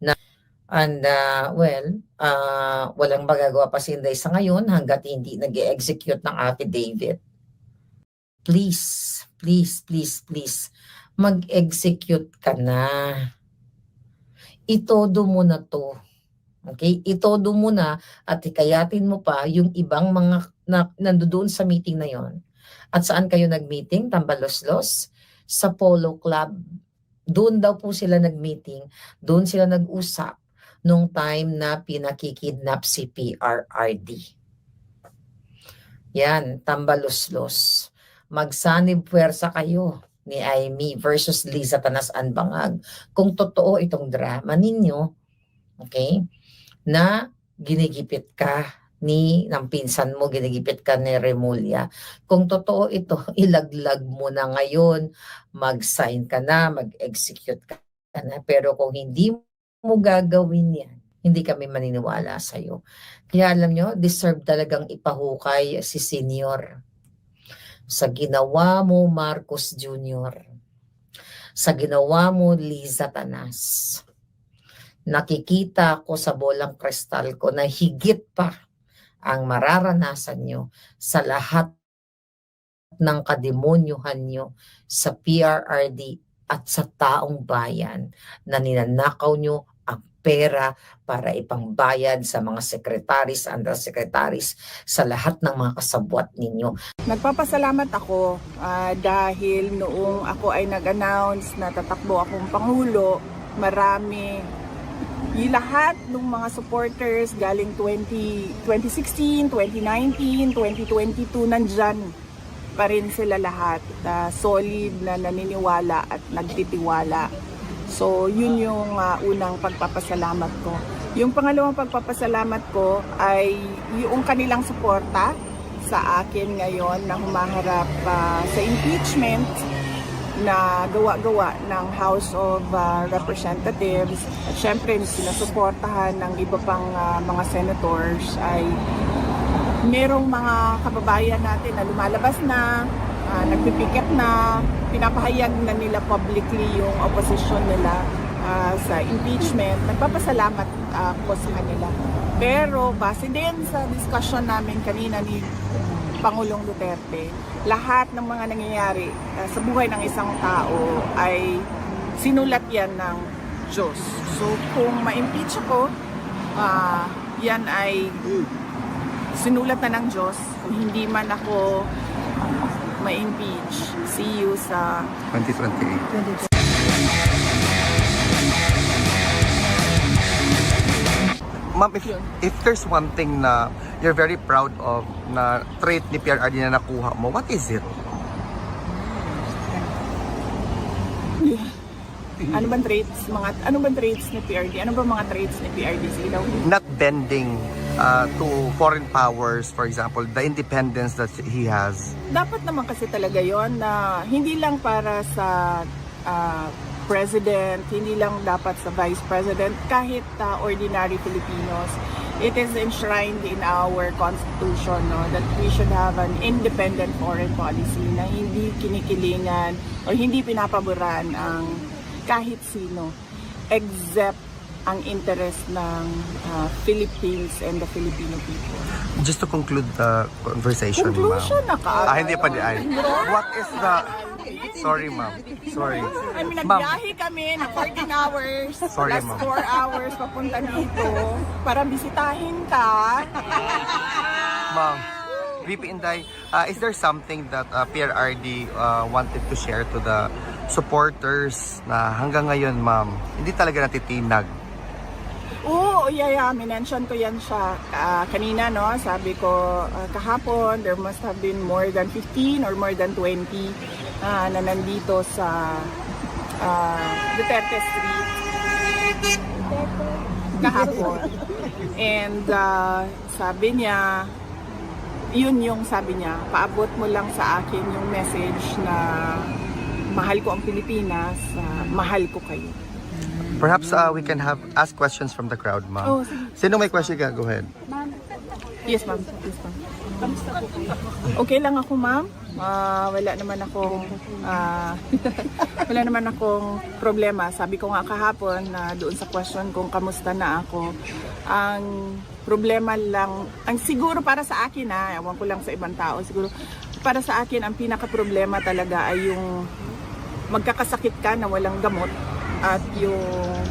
na, and walang magagawa pa si Inday sa ngayon hanggat hindi nag-execute ng affidavit. Please, mag-execute ka na. Itodo mo na to. Okay? Itodo mo na at hikayatin mo pa yung ibang mga nandoon sa meeting na yon. At saan kayo nag-meeting? Tambaloslos? Sa Polo Club. Doon daw po sila nag-meeting. Doon sila nag-usap nung time na pinakikidnap si PRRD. Yan, Tambaloslos. Magsanib puwersa kayo. ni Amy versus Liza Tanas-Ann Bangag. Kung totoo itong drama ninyo, okay, na ginigipit ka ng pinsan mo, ginigipit ka ni Remulla. Kung totoo ito, ilaglag mo na ngayon, mag-sign ka na, mag-execute ka na. Pero kung hindi mo gagawin yan, hindi kami maniniwala sa'yo. Kaya alam nyo, deserve talagang ipahukay si Senior sa ginawa mo, Marcos Jr., sa ginawa mo, Liza Tanas. Nakikita ko sa bolang kristal ko na higit pa ang mararanasan nyo sa lahat ng kademonyuhan nyo sa PRRD at sa taong bayan na ninanakaw nyo ang pera para ipangbayad sa mga secretaries, undersecretaries, sa lahat ng mga kasabwat ninyo. Nagpapasalamat ako dahil noong ako ay nag-announce na tatakbo akong Pangulo, marami yung lahat ng mga supporters galing 2016, 2019, 2022 nandyan pa rin sila lahat. Solid na naniniwala at nagtitiwala. So yun yung unang pagpapasalamat ko. Yung pangalawang pagpapasalamat ko ay yung kanilang suporta sa akin ngayon na humaharap sa impeachment na gawa-gawa ng House of Representatives. At syempre, sinusuportahan ng iba pang mga senators ay merong mga kababayan natin na lumalabas na, nagpipiket na, pinapahayag na nila publicly yung opposition nila sa impeachment. Nagpapasalamat ako sa kanila. Pero base din sa discussion namin kanina ni Pangulong Duterte, lahat ng mga nangyayari sa buhay ng isang tao ay sinulat yan ng Diyos. So kung ma-impeach ako, yan ay sinulat na ng Diyos. Kung hindi man ako ma-impeach, see you sa 2028. Ma'am, if there's one thing na you're very proud of na trait ni PRRD na nakuha mo, what is it? Ano bang traits ni PRD? Ano ba mga traits ni PRD sa ilaw? Not bending to foreign powers, for example, the independence that he has. Dapat naman kasi talaga yon na hindi lang para sa President, hindi lang dapat sa Vice President, kahit ordinary Filipinos. It is enshrined in our Constitution, no, that we should have an independent foreign policy na hindi kinikilingan o hindi pinapaboran ang kahit sino except ang interest ng Philippines and the Filipino people. Just to conclude the conversation, Conclusion na ka. hindi pa di. What is the... Sorry, ma'am. Sorry. I mean, nagbiyahe kami na 14 hours, Sorry, plus ma'am. 4 hours papunta dito para bisitahin ka. Ma'am, VP Inday, is there something that PRRD wanted to share to the supporters na hanggang ngayon, ma'am, hindi talaga natitinag? Oo, minention ko yan siya kanina, no? Sabi ko kahapon, there must have been more than 15 or more than 20 na nandito sa Duterte Street kahapon. And sabi niya, yun yung sabi niya, paabot mo lang sa akin yung message na mahal ko ang Pilipinas, mahal ko kayo. Perhaps we can ask questions from the crowd, ma'am. Oh, Sino may question ka? Go ahead. Yes, ma'am. Okay lang ako, ma'am. Wala naman akong problema. Sabi ko nga kahapon na doon sa question kung kamusta na ako. Ang problema lang, ang siguro para sa akin ewan ko lang sa ibang tao, siguro para sa akin ang pinaka-problema talaga ay yung magkakasakit ka na walang gamot at yung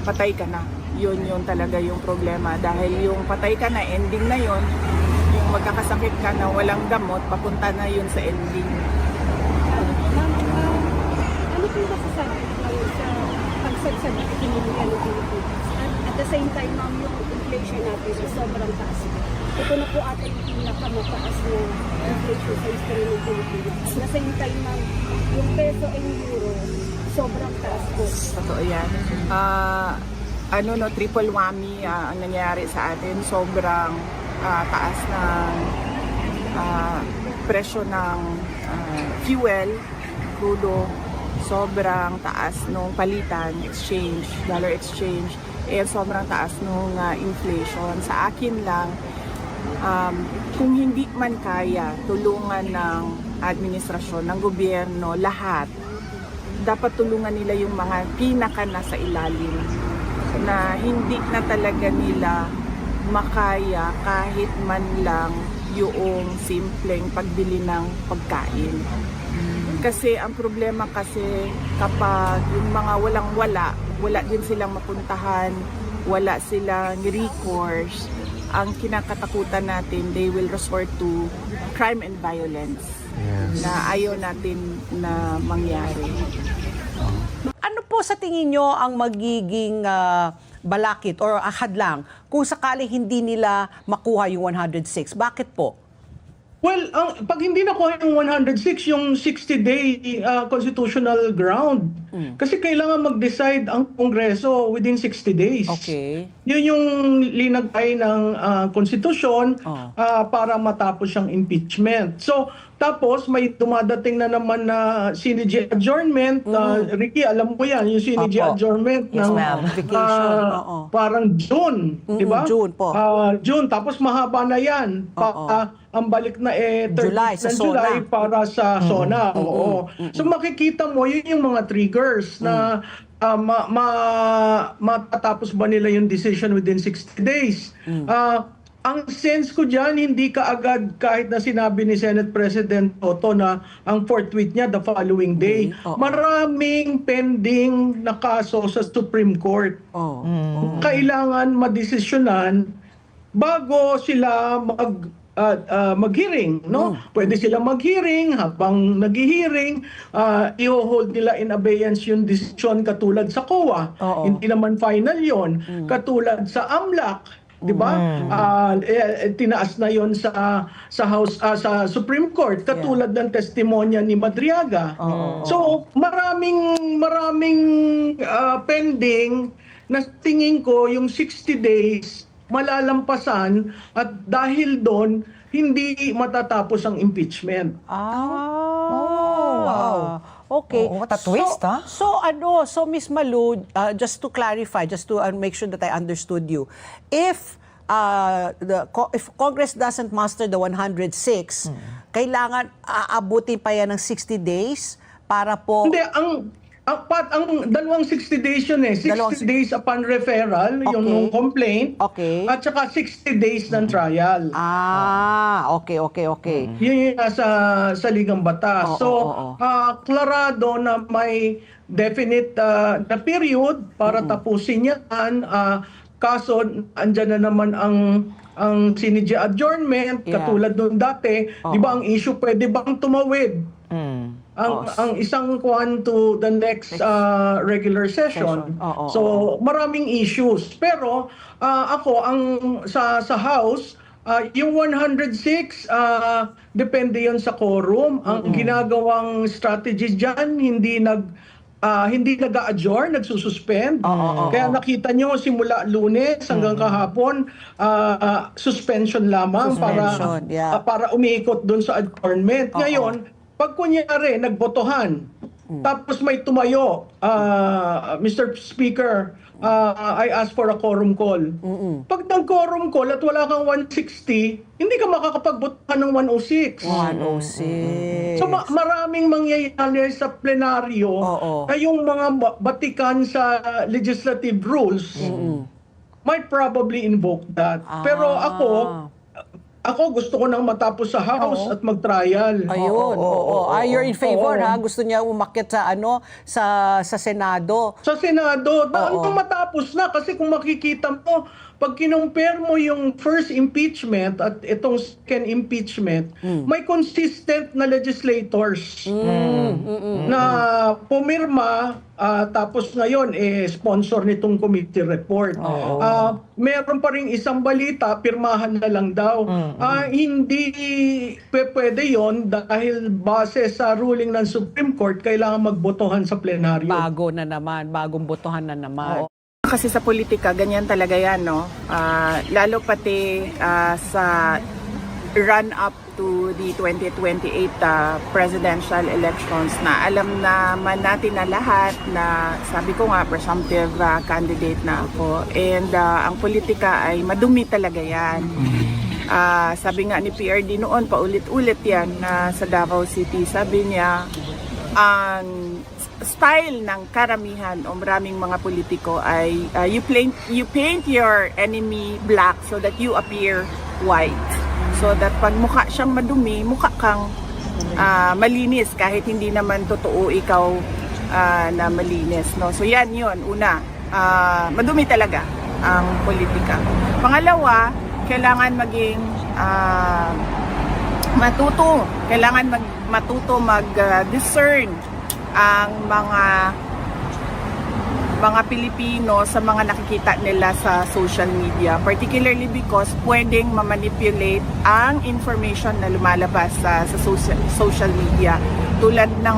patay ka na. Yun talaga yung problema. Dahil yung patay ka na, ending na yun. Yung magkakasakit ka na walang gamot, papunta na yun sa ending. Ano po ba sasabi sa pagsagsabi ng Pilipinas? At the same time, ma'am, yung inflation natin is sobrang taas. ito na po ata yung pinakamataas na inflation sa history ng Pilipinas. Na same time na yung peso and euro, sobrang taas po. Totoo yan. Triple whammy ang nangyari sa atin. Sobrang taas ng presyo ng fuel, crudo. Sobrang taas nung palitan, exchange, dollar exchange. Sobrang taas nung inflation. Sa akin lang, kung hindi man kaya, tulungan ng administrasyon, ng gobyerno, lahat, dapat tulungan nila yung mga pinaka nasa ilalim na hindi na talaga nila makaya kahit man lang yung simpleng pagbili ng pagkain. Kasi ang problema kasi kapag yung mga wala din silang mapuntahan, wala silang recourse, ang kinakatakutan natin, they will resort to crime and violence na ayaw natin na mangyari. Ano po sa tingin nyo ang magiging balakid or hadlang kung sakali hindi nila makuha yung 106? Bakit po? Well, pag hindi nakuha yung 106, yung 60-day constitutional ground. Kasi kailangan mag-decide ang Kongreso within 60 days. Okay. Yun yung linagay ng konstitusyon para matapos yung impeachment. So, tapos may dumadating na naman na CNG adjournment. Ricky, alam mo yan, yung CNG adjournment ng parang June, di ba? June po. June, tapos mahaba na yan. Ang balik na 30 July, sa July SONA. para sa SONA. So makikita mo, yun yung mga triggers na matatapos ba nila yung decision within 60 days. Ang sense ko dyan, hindi kaagad kahit na sinabi ni Senate President Toto na ang fourth tweet niya the following day. Maraming pending na kaso sa Supreme Court. Kailangan madesisyonan bago sila mag-hearing, no? Pwede sila mag-hearing, habang nag-hearing, i-hold nila in abeyance yung decision katulad sa COA. Hindi naman final yon. Katulad sa AMLAC, di ba? Tinaas na yon sa House, sa Supreme Court, katulad ng testimonya ni Madriaga. So, maraming pending na tingin ko yung 60 days malalampasan at dahil doon hindi matatapos ang impeachment. Wow. Okay. What a twist, So Miss Malu, just to clarify, just to make sure that I understood you. If Congress doesn't muster the 106, kailangan aabutin pa yan ng 60 days para po... Hindi, ang dalawang 60 days yun 60 days upon referral, yung complaint, at saka 60 days ng trial. Okay. Yun yung sa Ligang Batas. Klarado na may definite na period para tapusin yan. Kaso, andyan na naman ang CNG adjournment, katulad nung dati. Di ba ang issue, pwede bang tumawid? Ang isang kwan to the next regular session. So maraming issues. Pero ako sa House, yung 106 depende yon sa quorum. Ang ginagawang strategy diyan hindi nag-a-adjourn, nagsususpend. Kaya nakita nyo simula Lunes hanggang kahapon suspension lamang para umiikot doon sa adjournment. Ngayon, pag kunyari, nagbotohan, tapos may tumayo, Mr. Speaker, I ask for a quorum call. Pag nag-quorum call at wala kang 160, hindi ka makakapagbotohan ng 106. So maraming mangyayari sa plenaryo na yung mga batikan sa legislative rules might probably invoke that. Pero ako gusto ko nang matapos sa House at mag-trial. Ayun. You're in favor, ha? Gusto niya umakyat sa Senado. Sa Senado. Matapos na. Kasi kung makikita mo, pag kinumpare mo yung first impeachment at itong second impeachment, may consistent na legislators na pumirma tapos ngayon sponsor nitong committee report. Meron pa ring isang balita, pirmahan na lang daw. Hindi pwede yon dahil base sa ruling ng Supreme Court, kailangan magbotohan sa plenaryo. Bagong botohan na naman. Kasi sa politika, ganyan talaga yan, no? Lalo pati sa run-up to the 2028 presidential elections na alam naman natin na lahat na sabi ko nga, presumptive candidate na ako. And ang politika ay madumi talaga yan. Sabi nga ni PRD noon, paulit-ulit yan sa Davao City. Sabi niya, ang style ng karamihan o maraming mga politiko ay you paint your enemy black so that you appear white. So that pag mukha siyang madumi, mukha kang malinis kahit hindi naman totoo ikaw na malinis. No? So yan yun, una, madumi talaga ang politika. Pangalawa, kailangan maging matuto. Kailangan matuto mag-discern ang mga Pilipino sa mga nakikita nila sa social media, particularly because pwedeng ma-manipulate ang information na lumalabas sa social media. Tulad ng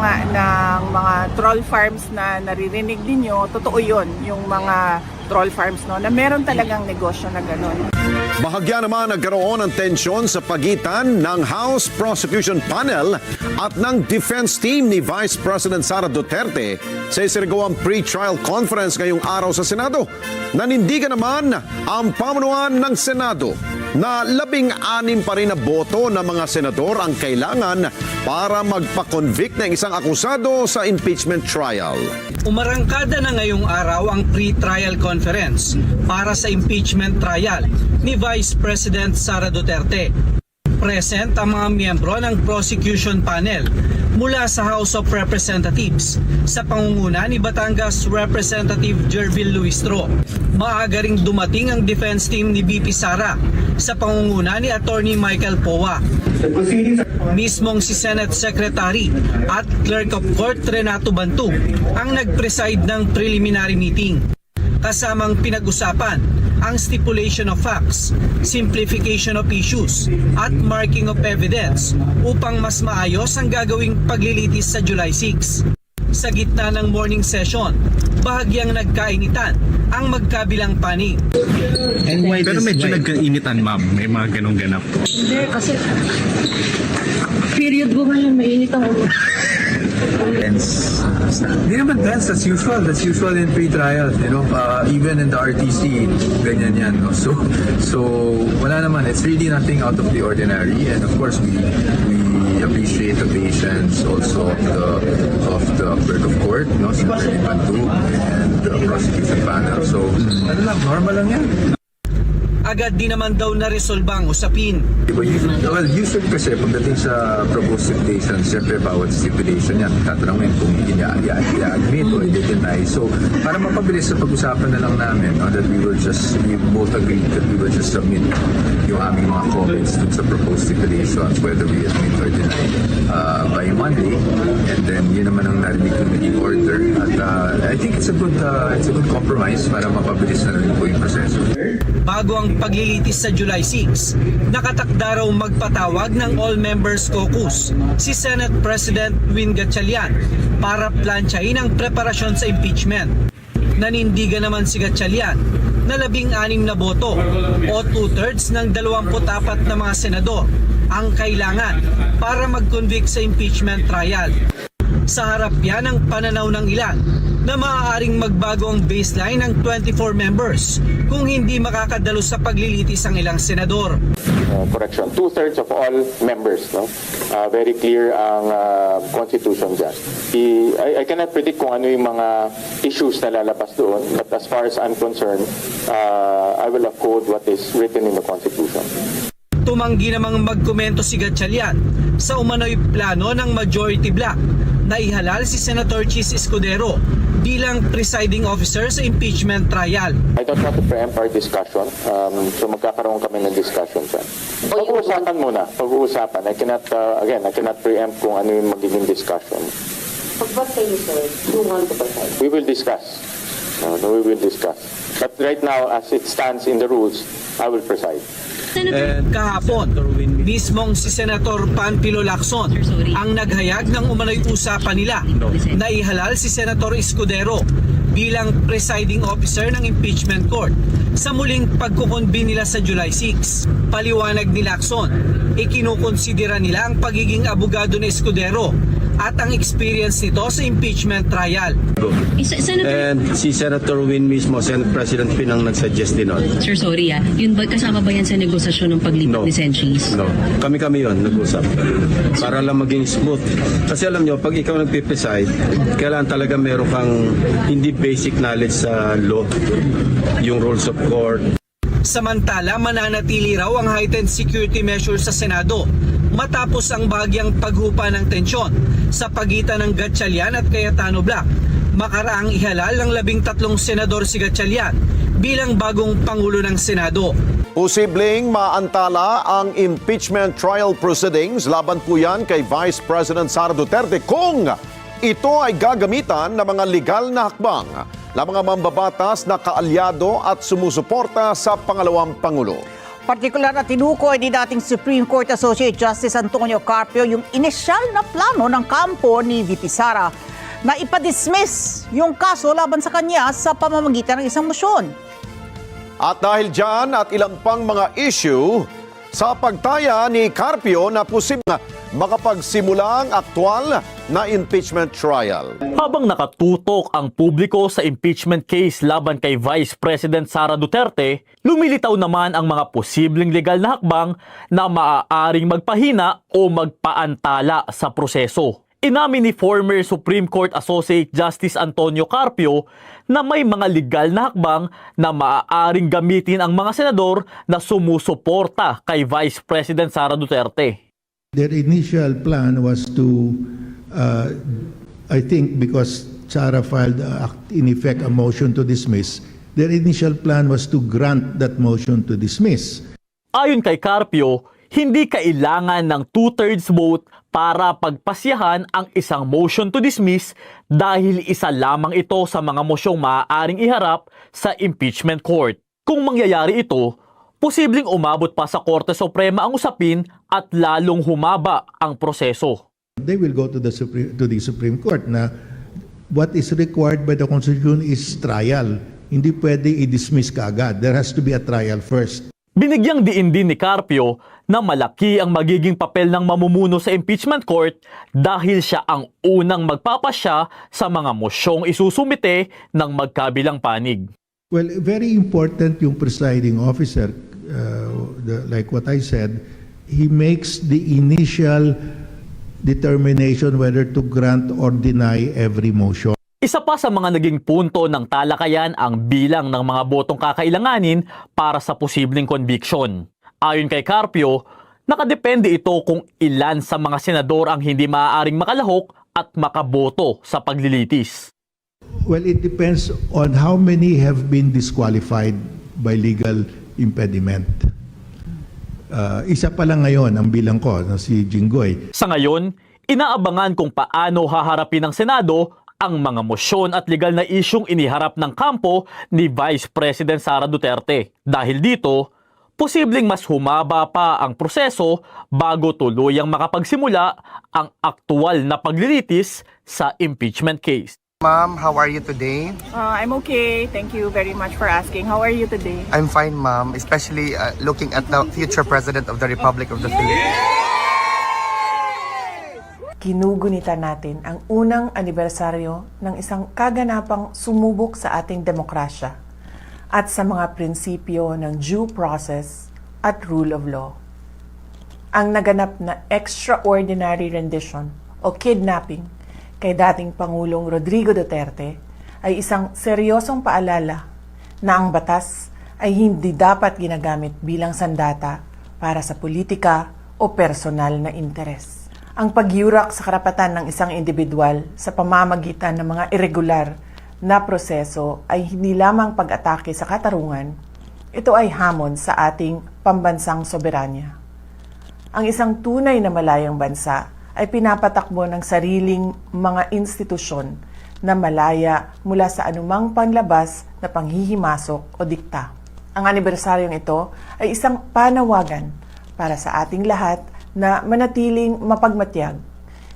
mga troll farms na naririnig ninyo, totoo yun, yung mga troll farms, no, na meron talagang negosyo na gano'n. Bahagya naman nagkaroon ng tensyon sa pagitan ng House Prosecution Panel at ng defense team ni Vice President Sara Duterte sa isinagawang pre-trial conference ngayong araw sa Senado. Nanindigan naman ang pamunuan ng Senado na 16 pa rin na boto ng mga senador ang kailangan para magpa-convict ng isang akusado sa impeachment trial. Umarangkada na ngayong araw ang pre-trial conference para sa impeachment trial ni Vice President Sara Duterte. Present ang mga miyembro ng prosecution panel mula sa House of Representatives sa pangunguna ni Batangas Representative Jervil Luistro. Maaga ring dumating ang defense team ni VP Sara sa pangunguna ni Attorney Michael Poa. Mismong si Senate Secretary at Clerk of Court Renato Bantug ang nag-preside ng preliminary meeting. Kasamang pinag-usapan ang stipulation of facts, simplification of issues, at marking of evidence upang mas maayos ang gagawing paglilitis sa July 6. Sa gitna ng morning session, bahagyang nagkainitan ang magkabilang panig. Pero medyo nagkainitan, ma'am. May mga ganong ganap. Hindi, kasi period ko ngayon, mainit ang ulo. Tense. Hindi naman tense. That's usual. That's usual in pre-trials. You know, even in the RTC, ganyan yan. No? So wala naman. It's really nothing out of the ordinary. And of course, we appreciate the patience also of the clerk of court, no, si Attorney Bantug, and the prosecution panel. So, ano lang, normal lang yan. Agad din naman daw na-resolba ang usapin. Well, usually kasi pagdating sa proposed stipulation, siyempre bawat stipulation yan, tatanungin kung i-admit o i-deny. So, para mapabilis sa pag-usapan na lang namin, no, that we both agreed that we will just submit yung aming mga comments dun sa proposed stipulations, whether we admit or deny by Monday. And then, yun naman ang narinig ko naging order. At I think it's a good compromise para mapabilis na rin po yung proseso. Bago ang paglilitis sa July 6, nakatakda raw magpatawag ng all-members caucus si Senate President Win Gatchalian para plantsahin ang preparasyon sa impeachment. Nanindigan naman si Gatchalian na 16 na boto o 2/3 ng 24 na mga senador ang kailangan para mag-convict sa impeachment trial. Sa harap yan ang pananaw ng ilan na maaaring magbago ang baseline ng 24 members kung hindi makakadalo sa paglilitis ang ilang senador. Correction, 2/3 of all members. No? Very clear ang constitution dyan. I cannot predict kung ano yung mga issues na lalabas doon, but as far as I'm concerned, I will uphold what is written in the constitution. Tumanggi namang magkomento si Gatchalian sa umano'y plano ng majority bloc na ihalal si Senator Chis Escudero bilang presiding officer sa impeachment trial. I don't want to preempt our discussion, so magkakaroon kami ng discussion dyan. Pag-uusapan muna, pag-uusapan. I cannot preempt kung ano yung magiging discussion. What can you say? You want to preside? We will discuss. We will discuss. But right now, as it stands in the rules, I will preside. Kahapon, mismong si Senator Panfilo Lacson ang naghayag ng umano'y usapan nila na ihalal si Senator Escudero bilang presiding officer ng impeachment court sa muling pagkukonbin nila sa July 6. Paliwanag ni Lacson, ikinukonsidera nila ang pagiging abogado ni Escudero at ang experience nito sa impeachment trial. And si Senator Win mismo, Senate President Pin ang nag-suggest din nun. Sir, sorry yun ba kasama ba yan sa negosasyon ng paglipat ni Senchis? No. Kami yun, nag-usap. Para lang maging smooth. Kasi alam nyo, pag ikaw nag-preside, kailangan talaga meron kang hindi basic knowledge sa law, yung rules of court. Samantala, mananatili raw ang heightened security measures sa Senado matapos ang bagyang paghupa ng tensyon sa pagitan ng Gatchalian at Cayetano Black. Makaraang ihalal ng 13 senador si Gatchalian bilang bagong Pangulo ng Senado. Posibleng maantala ang impeachment trial proceedings laban po yan kay Vice President Sara Duterte kung ito ay gagamitan ng mga legal na hakbang ng mga mambabatas na kaalyado at sumusuporta sa pangalawang Pangulo. Partikular na tinukoy ni dating Supreme Court Associate Justice Antonio Carpio yung inisyal na plano ng kampo ni VP Sara na ipadismiss yung kaso laban sa kanya sa pamamagitan ng isang motion. At dahil dyan at ilang pang mga issue, sa pagtaya ni Carpio na posibleng makapagsimula ang aktwal na impeachment trial. Habang nakatutok ang publiko sa impeachment case laban kay Vice President Sara Duterte, lumilitaw naman ang mga posibleng legal na hakbang na maaaring magpahina o magpaantala sa proseso. Inamin ni former Supreme Court Associate Justice Antonio Carpio na may mga legal na hakbang na maaaring gamitin ang mga senador na sumusuporta kay Vice President Sara Duterte. Their initial plan was to, I think because Sara filed in effect a motion to dismiss, their initial plan was to grant that motion to dismiss. Ayon kay Carpio, hindi kailangan ng 2/3 vote para pagpasyahan ang isang motion to dismiss dahil isa lamang ito sa mga mosyong maaaring iharap sa impeachment court. Kung mangyayari ito, posibleng umabot pa sa Korte Suprema ang usapin at lalong humaba ang proseso. They will go to the Supreme Court na what is required by the Constitution is trial. Hindi pwede i-dismiss kaagad. There has to be a trial first. Binigyang diin din ni Carpio na malaki ang magiging papel ng mamumuno sa impeachment court dahil siya ang unang magpapasya sa mga mosyong isusumite ng magkabilang panig. Well, very important yung presiding officer. Like what I said, he makes the initial determination whether to grant or deny every motion. Isa pa sa mga naging punto ng talakayan ang bilang ng mga botong kakailanganin para sa posibleng conviction. Ayon kay Carpio, nakadepende ito kung ilan sa mga senador ang hindi maaaring makalahok at makaboto sa paglilitis. Well, it depends on how many have been disqualified by legal impediment. Isa pa lang ngayon ang bilang ko, si Jinggoy. Sa ngayon, inaabangan kung paano haharapin ng Senado ang mga mosyon at legal na isyung iniharap ng kampo ni Vice President Sara Duterte. Dahil dito, posibleng mas humaba pa ang proseso bago tuluyang makapagsimula ang aktual na paglilitis sa impeachment case. Ma'am, how are you today? I'm okay. Thank you very much for asking. How are you today? I'm fine, ma'am. Especially looking at the future President of the Republic of the Philippines. Ginugunita natin ang unang anibersaryo ng isang kaganapang sumubok sa ating demokrasya at sa mga prinsipyo ng due process at rule of law. Ang naganap na extraordinary rendition o kidnapping kay dating Pangulong Rodrigo Duterte ay isang seryosong paalala na ang batas ay hindi dapat ginagamit bilang sandata para sa politika o personal na interes. Ang pagyurak sa karapatan ng isang individual sa pamamagitan ng mga irregular na proseso ay hindi lamang pag-atake sa katarungan, ito ay hamon sa ating pambansang soberanya. Ang isang tunay na malayang bansa ay pinapatakbo ng sariling mga institusyon na malaya mula sa anumang panlabas na panghihimasok o dikta. Ang anibersaryong ito ay isang panawagan para sa ating lahat na manatiling mapagmatyag.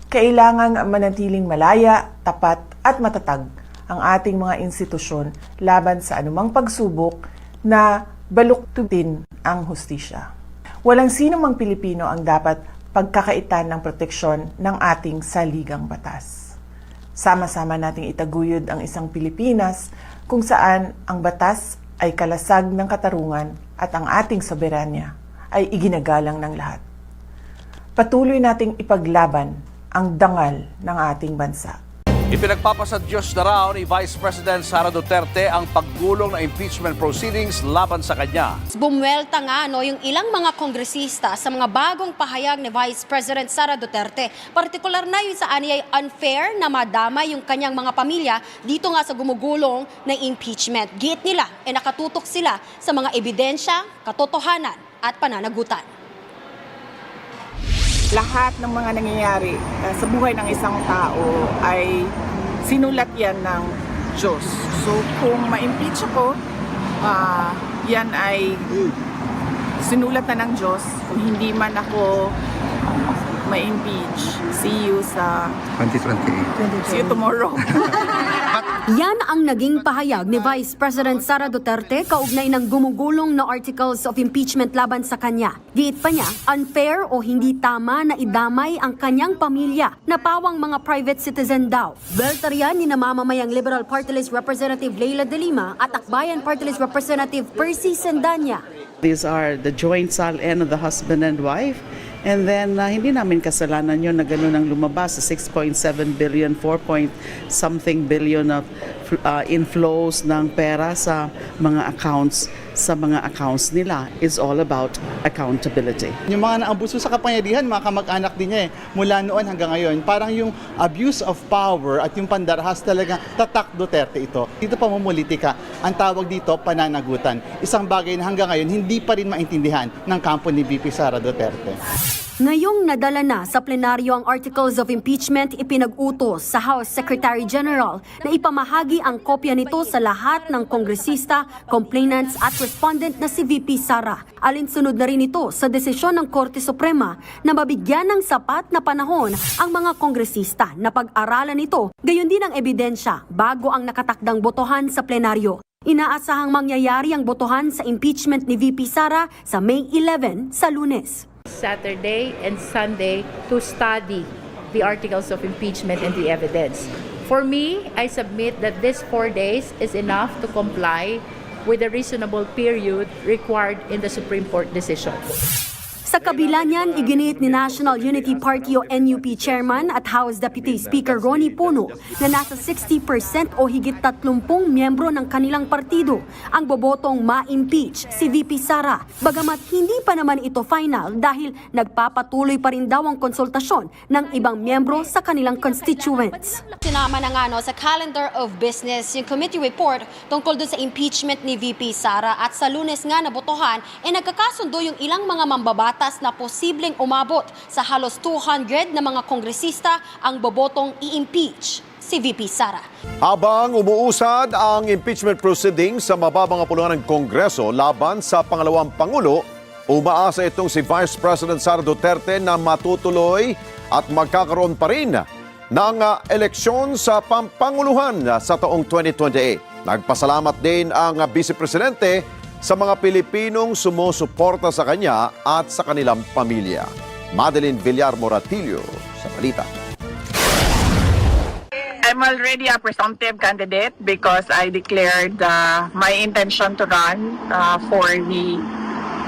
Kailangang manatiling malaya, tapat at matatag ang ating mga institusyon laban sa anumang pagsubok na baluktutin ang hustisya. Walang sino mang Pilipino ang dapat pagkakaitan ng proteksyon ng ating saligang batas. Sama-sama nating itaguyod ang isang Pilipinas kung saan ang batas ay kalasag ng katarungan at ang ating soberanya ay iginagalang ng lahat. Patuloy nating ipaglaban ang dangal ng ating bansa. Ipinagpapasadyos na raw ni Vice President Sara Duterte ang paggulong na impeachment proceedings laban sa kanya. Bumuelta nga yung ilang mga kongresista sa mga bagong pahayag ni Vice President Sara Duterte. Partikular na yung sa aniyay unfair na madama yung kanyang mga pamilya dito nga sa gumugulong na impeachment. Giit nila nakatutok sila sa mga ebidensya, katotohanan at pananagutan. Lahat ng mga nangyayari sa buhay ng isang tao ay sinulat yan ng Diyos. So kung ma-impeach ako, yan ay sinulat na ng Diyos. Kung hindi man ako ma-impeach, see you sa 2028. See you tomorrow. Yan ang naging pahayag ni Vice President Sara Duterte kaugnay ng gumugulong na articles of impeachment laban sa kanya. Giit pa niya, unfair o hindi tama na idamay ang kanyang pamilya na pawang mga private citizen daw. Belter yan ni namamamayang Liberal Party List Representative Leila De Lima at Akbayan Party List Representative Percy Sendanya. These are the joint SALN of the husband and wife. And then, hindi namin kasalanan yun na gano'n ang lumabas sa 6.7 billion, 4-something billion of inflows ng pera sa mga accounts nila. Is all about accountability. Yung mga naabuso sa kapangyarihan, mga kamag-anak din niya mula noon hanggang ngayon. Parang yung abuse of power at yung pandarahas talaga tatak Duterte ito. Dito pamumulitika, ang tawag dito pananagutan. Isang bagay na hanggang ngayon hindi pa rin maintindihan ng kampo ni VP Sara Duterte. Ngayong nadala na sa plenaryo ang articles of impeachment, ipinag-utos sa House Secretary General na ipamahagi ang kopya nito sa lahat ng kongresista, complainants at respondent na si VP Sara. Alinsunod na rin ito sa desisyon ng Korte Suprema na mabigyan ng sapat na panahon ang mga kongresista na pag-aralan ito, gayon din ang ebidensya bago ang nakatakdang botohan sa plenaryo. Inaasahang mangyayari ang botohan sa impeachment ni VP Sara sa May 11 sa Lunes. Saturday and Sunday to study the articles of impeachment and the evidence. For me, I submit that this 4 days is enough to comply with the reasonable period required in the Supreme Court decision. Sa kabila niyan, iginiit ni National Unity Party o NUP Chairman at House Deputy Speaker Ronnie Puno na nasa 60% o higit 30 miyembro ng kanilang partido ang bobotong ma-impeach si VP Sara. Bagamat hindi pa naman ito final dahil nagpapatuloy pa rin daw ang konsultasyon ng ibang miyembro sa kanilang constituents. Sinama na nga sa calendar of business yung committee report tungkol doon sa impeachment ni VP Sara at sa Lunes nga na botohan nagkakasundo yung ilang mga mambabatas na posibleng umabot sa halos 200 na mga kongresista ang bobotong i-impeach si VP Sara. Habang umuusad ang impeachment proceedings sa mababang puluhan ng Kongreso laban sa pangalawang Pangulo, umaasa itong si Vice President Sara Duterte na matutuloy at magkakaroon pa rin ng eleksyon sa pampanguluhan sa taong 2028. Nagpasalamat din ang Vice Presidente sa mga Pilipinong sumusuporta sa kanya at sa kanilang pamilya. Madeline Villar Moratillo sa balita. I'm already a presumptive candidate because I declared my intention to run for the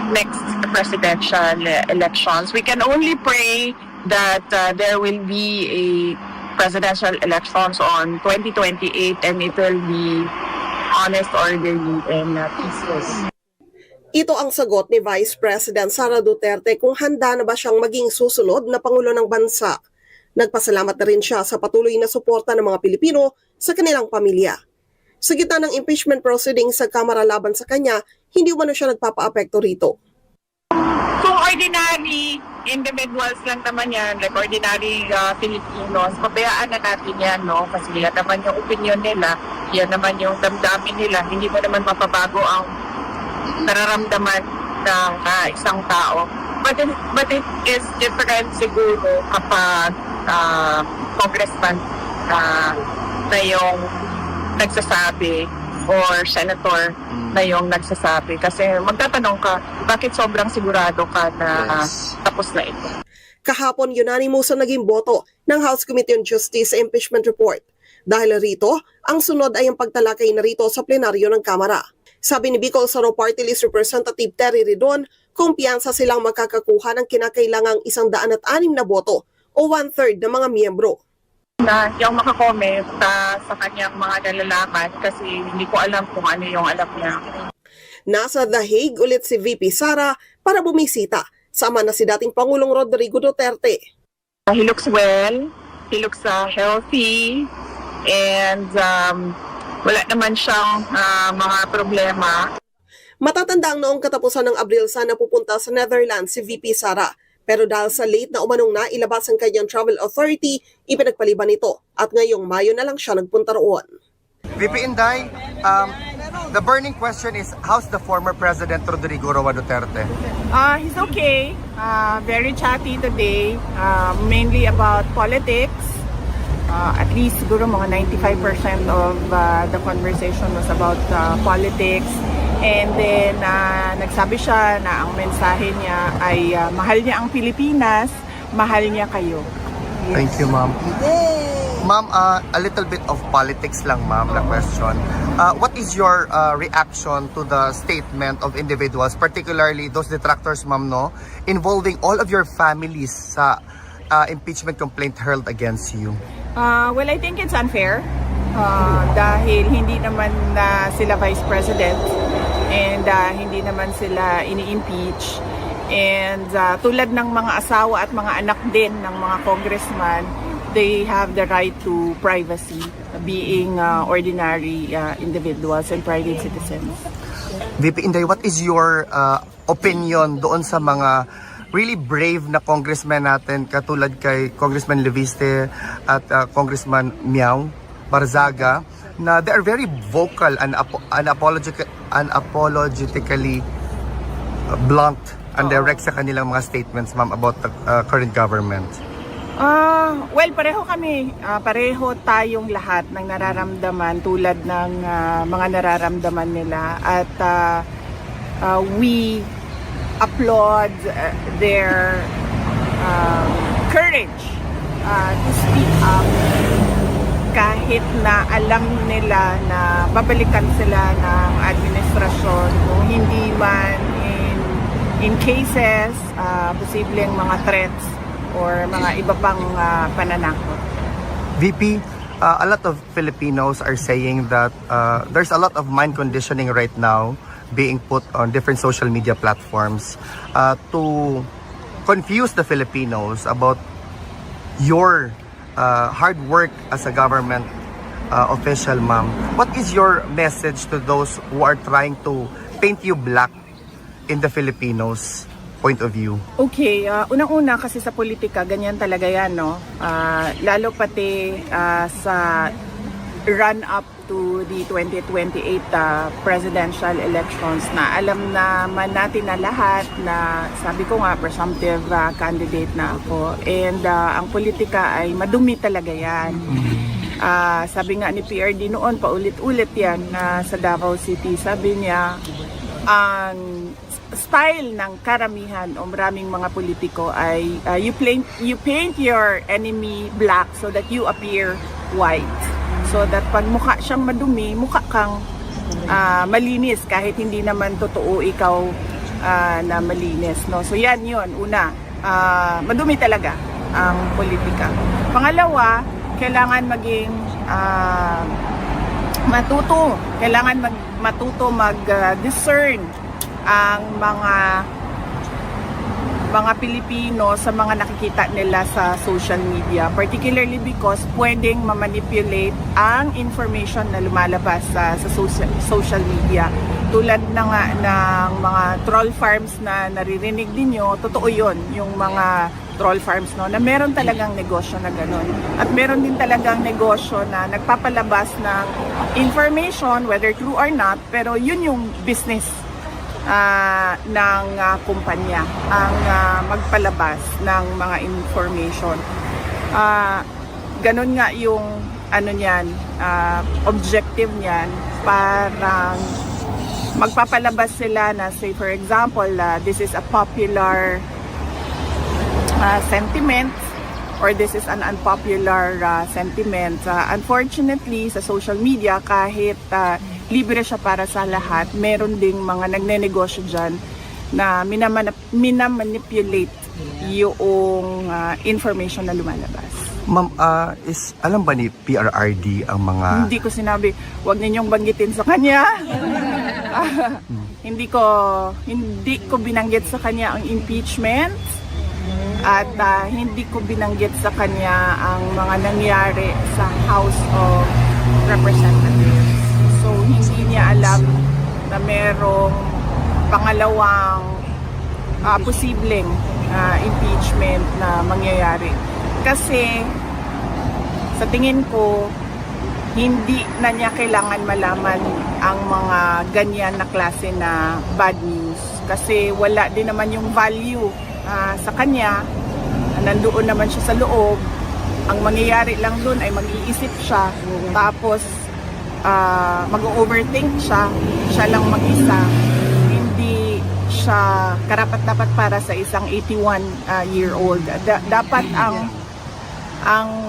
next presidential elections. We can only pray that there will be a presidential elections on 2028 and it will be honest, orderly, and peaceful. Ito ang sagot ni Vice President Sara Duterte kung handa na ba siyang maging susunod na Pangulo ng Bansa. Nagpasalamat na rin siya sa patuloy na suporta ng mga Pilipino sa kanilang pamilya. Sa gitna ng impeachment proceedings sa Kamara laban sa kanya, hindi umano siya nagpapa-apekto rito. Kung ordinary individuals lang naman yan, like ordinary Filipinos, pabayaan na natin yan, no? Kasi yan naman yung opinion nila, yan naman yung damdamin nila, hindi mo naman mapabago ang nararamdaman ng isang tao. But it is different siguro kapag congressman na yung nagsasabi or senator na yung nagsasabi. Kasi magtatanong ka, bakit sobrang sigurado ka na tapos na ito? Kahapon, unanimous ang naging boto ng House Committee on Justice sa impeachment report. Dahil rito, ang sunod ay ang pagtalakay na rito sa plenaryo ng Kamara. Sabi ni Bicol Saro Party List Representative Terry Ridon, kumpiyansa silang makakakuha ng kinakailangang 106 na boto o 1/3 ng mga miyembro. Na yung makakomment sa kanyang mga nalalaman kasi hindi ko alam kung ano yung alam niya. Nasa The Hague ulit si VP Sara para bumisita. Sama na si dating Pangulong Rodrigo Duterte. He looks well, he looks healthy, and wala naman siyang mga problema. Matatandang noong katapusan ng Abril sana pupunta sa Netherlands si VP Sara. Pero dahil sa late na umanong na ilabas ang kanyang travel authority, ipinagpaliban ito at ngayong Mayo na lang siya nagpunta roon. VP Inday, the burning question is, how's the former President Rodrigo Roa Duterte? He's okay. Very chatty today, mainly about politics. At least siguro mga 95% of the conversation was about politics. And then nagsabi siya na ang mensahe niya ay mahal niya ang Pilipinas, mahal niya kayo. Yes. Thank you, ma'am. Ma'am, a little bit of politics lang, ma'am, na question. What is your reaction to the statement of individuals, particularly those detractors, ma'am, no, involving all of your families sa impeachment complaint hurled against you? Well, I think it's unfair dahil hindi naman sila Vice President and hindi naman sila ini-impeach. And tulad ng mga asawa at mga anak din ng mga congressman, they have the right to privacy, being ordinary individuals and private citizens. VP Inday, what is your opinion doon sa mga really brave na congressman natin katulad kay Congressman Leviste at Congressman Miao Barzaga na they are very vocal and unapologetically blunt and direct sa kanilang mga statements, ma'am, about the current government? Well, pareho kami. Pareho tayong lahat ng nararamdaman tulad ng mga nararamdaman nila. At we applaud their courage to speak up kahit na alam nila na babalikan sila ng administrasyon kung hindi man in cases, posibleng mga threats or mga iba pang pananakot. VP, a lot of Filipinos are saying that there's a lot of mind conditioning right now being put on different social media platforms to confuse the Filipinos about your hard work as a government official, ma'am. What is your message to those who are trying to paint you black in the Filipinos' point of view? Okay, unang-una kasi sa politika, ganyan talaga yan, no? Lalo pati sa run-up to the 2028 presidential elections na alam naman natin na lahat na sabi ko nga presumptive candidate na ako. And ang politika ay madumi talaga yan. Sabi nga ni PRD noon, paulit-ulit yan sa Davao City. Sabi niya, ang style ng karamihan o maraming mga politiko ay you paint your enemy black so that you appear white. So that pag mukha siyang madumi, mukha kang malinis kahit hindi naman totoo ikaw na malinis, no? So yan yun, una, madumi talaga ang politika. Pangalawa, kailangan maging matuto mag-discern ang mga Pilipino sa mga nakikita nila sa social media, particularly because pwedeng ma-manipulate ang information na lumalabas sa social media. tulad na nga ng mga troll farms na naririnig ninyo, totoo yun, yung mga troll farms, no, na meron talagang negosyo na gano'n. At meron din talagang negosyo na nagpapalabas ng information, whether true or not, pero yun yung business ng kumpanya, ang magpalabas ng mga information. Ganon nga yung objective niyan, parang magpapalabas sila na, say for example, this is a popular sentiment or this is an unpopular sentiment. Unfortunately, sa social media, kahit libre siya para sa lahat, meron ding mga nagnenegosyo dyan na minamanipulate yung information na lumalabas. Ma'am, alam ba ni PRRD ang mga... Hindi ko sinabi, wag ninyong banggitin sa kanya. Hindi ko binanggit sa kanya ang impeachment at hindi ko binanggit sa kanya ang mga nangyari sa House of Representatives. So, hindi niya alam na merong pangalawang posibleng impeachment na mangyayari. Kasi sa tingin ko, hindi na niya kailangan malaman ang mga ganyan na klase na bad news. Kasi wala din naman yung value sa kanya. Nandoon naman siya sa loob. Ang mangyayari lang doon ay mag-iisip siya. Tapos mag-overthink siya. Siya lang mag-isa. Hindi siya karapat-dapat para sa isang 81-year-old. Dapat ang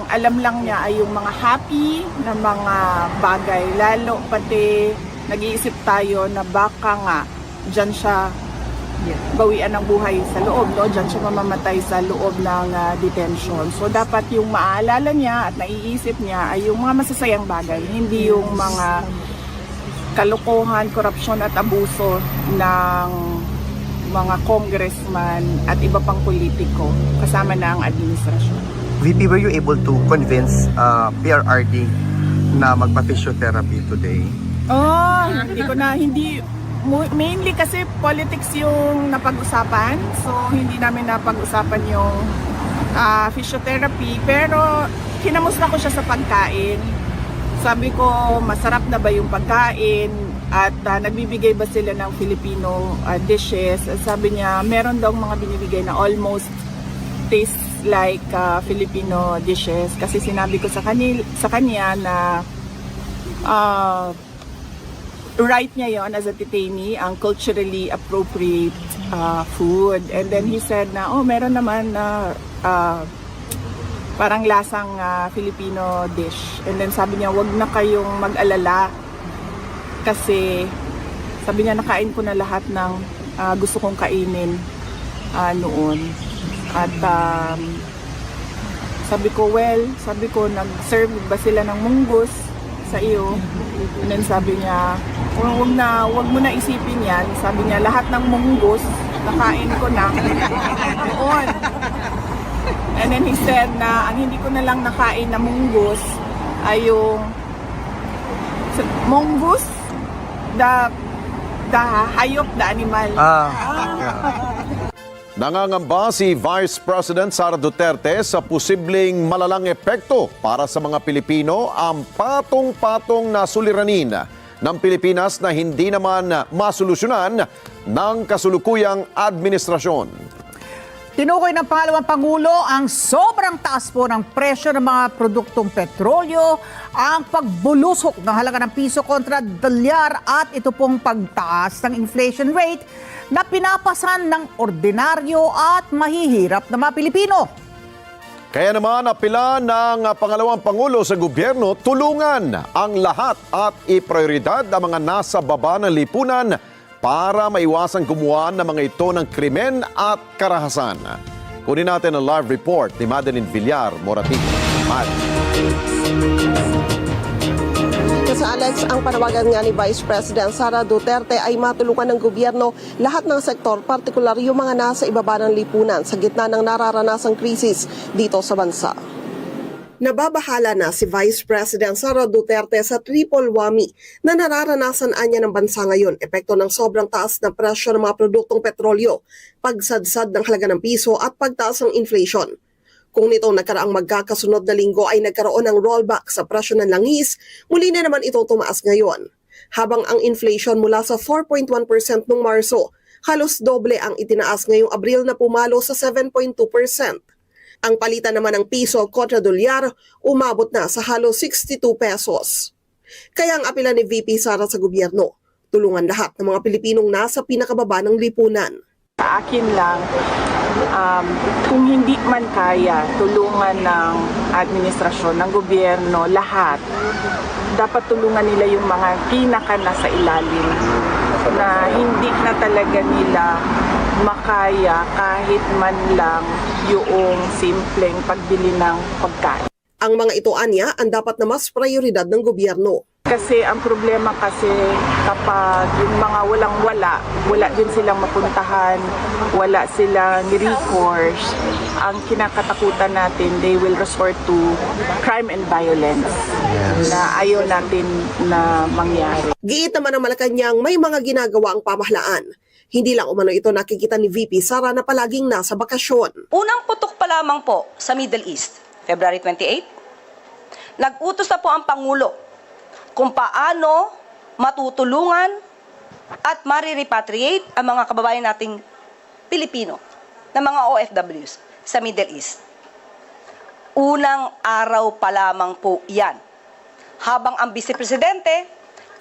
alam lang niya ay yung mga happy na mga bagay. Lalo pati nag-iisip tayo na baka nga dyan siya bawian ng buhay sa loob, no? Dyan siya mamamatay sa loob ng detention. So dapat yung maaalala niya at naiisip niya ay yung mga masasayang bagay, hindi yung mga kalokohan, korupsyon at abuso ng mga congressman at iba pang politiko kasama na ang administrasyon. VP, were you able to convince PRRD na magpa-physiotherapy today? Hindi mainly kasi politics yung napag-usapan. So, hindi namin napag-usapan yung physiotherapy. Pero, kinamusta ko siya sa pagkain. Sabi ko, masarap na ba yung pagkain? At nagbibigay ba sila ng Filipino dishes? Sabi niya, meron daw mga binibigay na almost taste like Filipino dishes. Kasi sinabi ko sa kanya na right niya yon as a detainee, ang culturally appropriate food. And then he said na, meron naman na parang lasang Filipino dish. And then sabi niya, wag na kayong mag-alala kasi sabi niya, nakain ko na lahat ng gusto kong kainin noon. At sabi ko, nag-serve ba sila ng munggus sa iyo? And then sabi niya, wag mo na isipin yan. Sabi niya, lahat ng munggus, nakain ko na noon. And then he said na, ang hindi ko na lang nakain na munggus ay yung mongoose, the hayop, the animal. Nangangamba si Vice President Sara Duterte sa posibleng malalang epekto para sa mga Pilipino ang patong-patong na suliranin ng Pilipinas na hindi naman masolusyonan ng kasulukuyang administrasyon. Tinukoy ng pangalawang Pangulo ang sobrang taas po ng presyo ng mga produktong petrolyo, ang pagbulusok ng halaga ng piso kontra dolyar at ito pong pagtaas ng inflation rate na pinapasan ng ordinaryo at mahihirap na mga Pilipino. Kaya naman apela ng pangalawang Pangulo sa gobyerno, tulungan ang lahat at iprioridad ang mga nasa baba ng lipunan para maiwasang gumawa ng mga ito ng krimen at karahasan. Kunin natin ang live report ni Madeline Villar Moratin. Sa Alex, ang panawagan nga ni Vice President Sara Duterte ay matulungan ng gobyerno lahat ng sektor, partikular yung mga nasa ibaba ng lipunan sa gitna ng nararanasang krisis dito sa bansa. Nababahala na si Vice President Sara Duterte sa triple whammy na nararanasan anya ng bansa ngayon, epekto ng sobrang taas na presyo ng mga produktong petrolyo, pagsadsad ng halaga ng piso at pagtaas ng inflation. Kung nitong nakaraang magkakasunod na linggo ay nagkaroon ng rollback sa presyo ng langis, muli na naman itong tumaas ngayon. Habang ang inflation mula sa 4.1% noong Marso, halos doble ang itinaas ngayong Abril na pumalo sa 7.2%. Ang palitan naman ng piso kontra dolyar umabot na sa halos 62 pesos. Kaya ang apela ni VP Sara sa gobyerno, tulungan lahat ng mga Pilipinong nasa pinakababa ng lipunan. Sa akin lang, kung hindi man kaya, tulungan ng administrasyon, ng gobyerno, lahat, dapat tulungan nila yung mga pinaka nasa ilalim na hindi na talaga nila makaya kahit man lang yung simpleng pagbili ng pagkain. Ang mga ito anya ang dapat na mas prioridad ng gobyerno. Kasi ang problema kasi kapag yung mga wala din silang mapuntahan, wala silang recourse, ang kinakatakutan natin, they will resort to crime and violence na ayaw natin na mangyari. Giit naman ng Malacanang may mga ginagawa ang pamahalaan. Hindi lang umano ito nakikita ni VP Sara na palaging nasa bakasyon. Unang putok pa lamang po sa Middle East, February 28, nag-utos na po ang Pangulo kung paano matutulungan at marirepatriate ang mga kababayan nating Pilipino na mga OFWs sa Middle East. Unang araw pa lamang po yan, habang ang Vice Presidente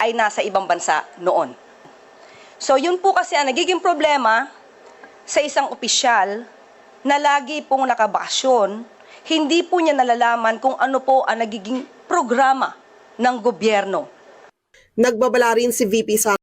ay nasa ibang bansa noon. So yun po kasi ang nagiging problema sa isang opisyal na lagi pong nakabakasyon, hindi po niya nalalaman kung ano po ang nagiging programa ng gobyerno. Nagbabala rin si VP Sara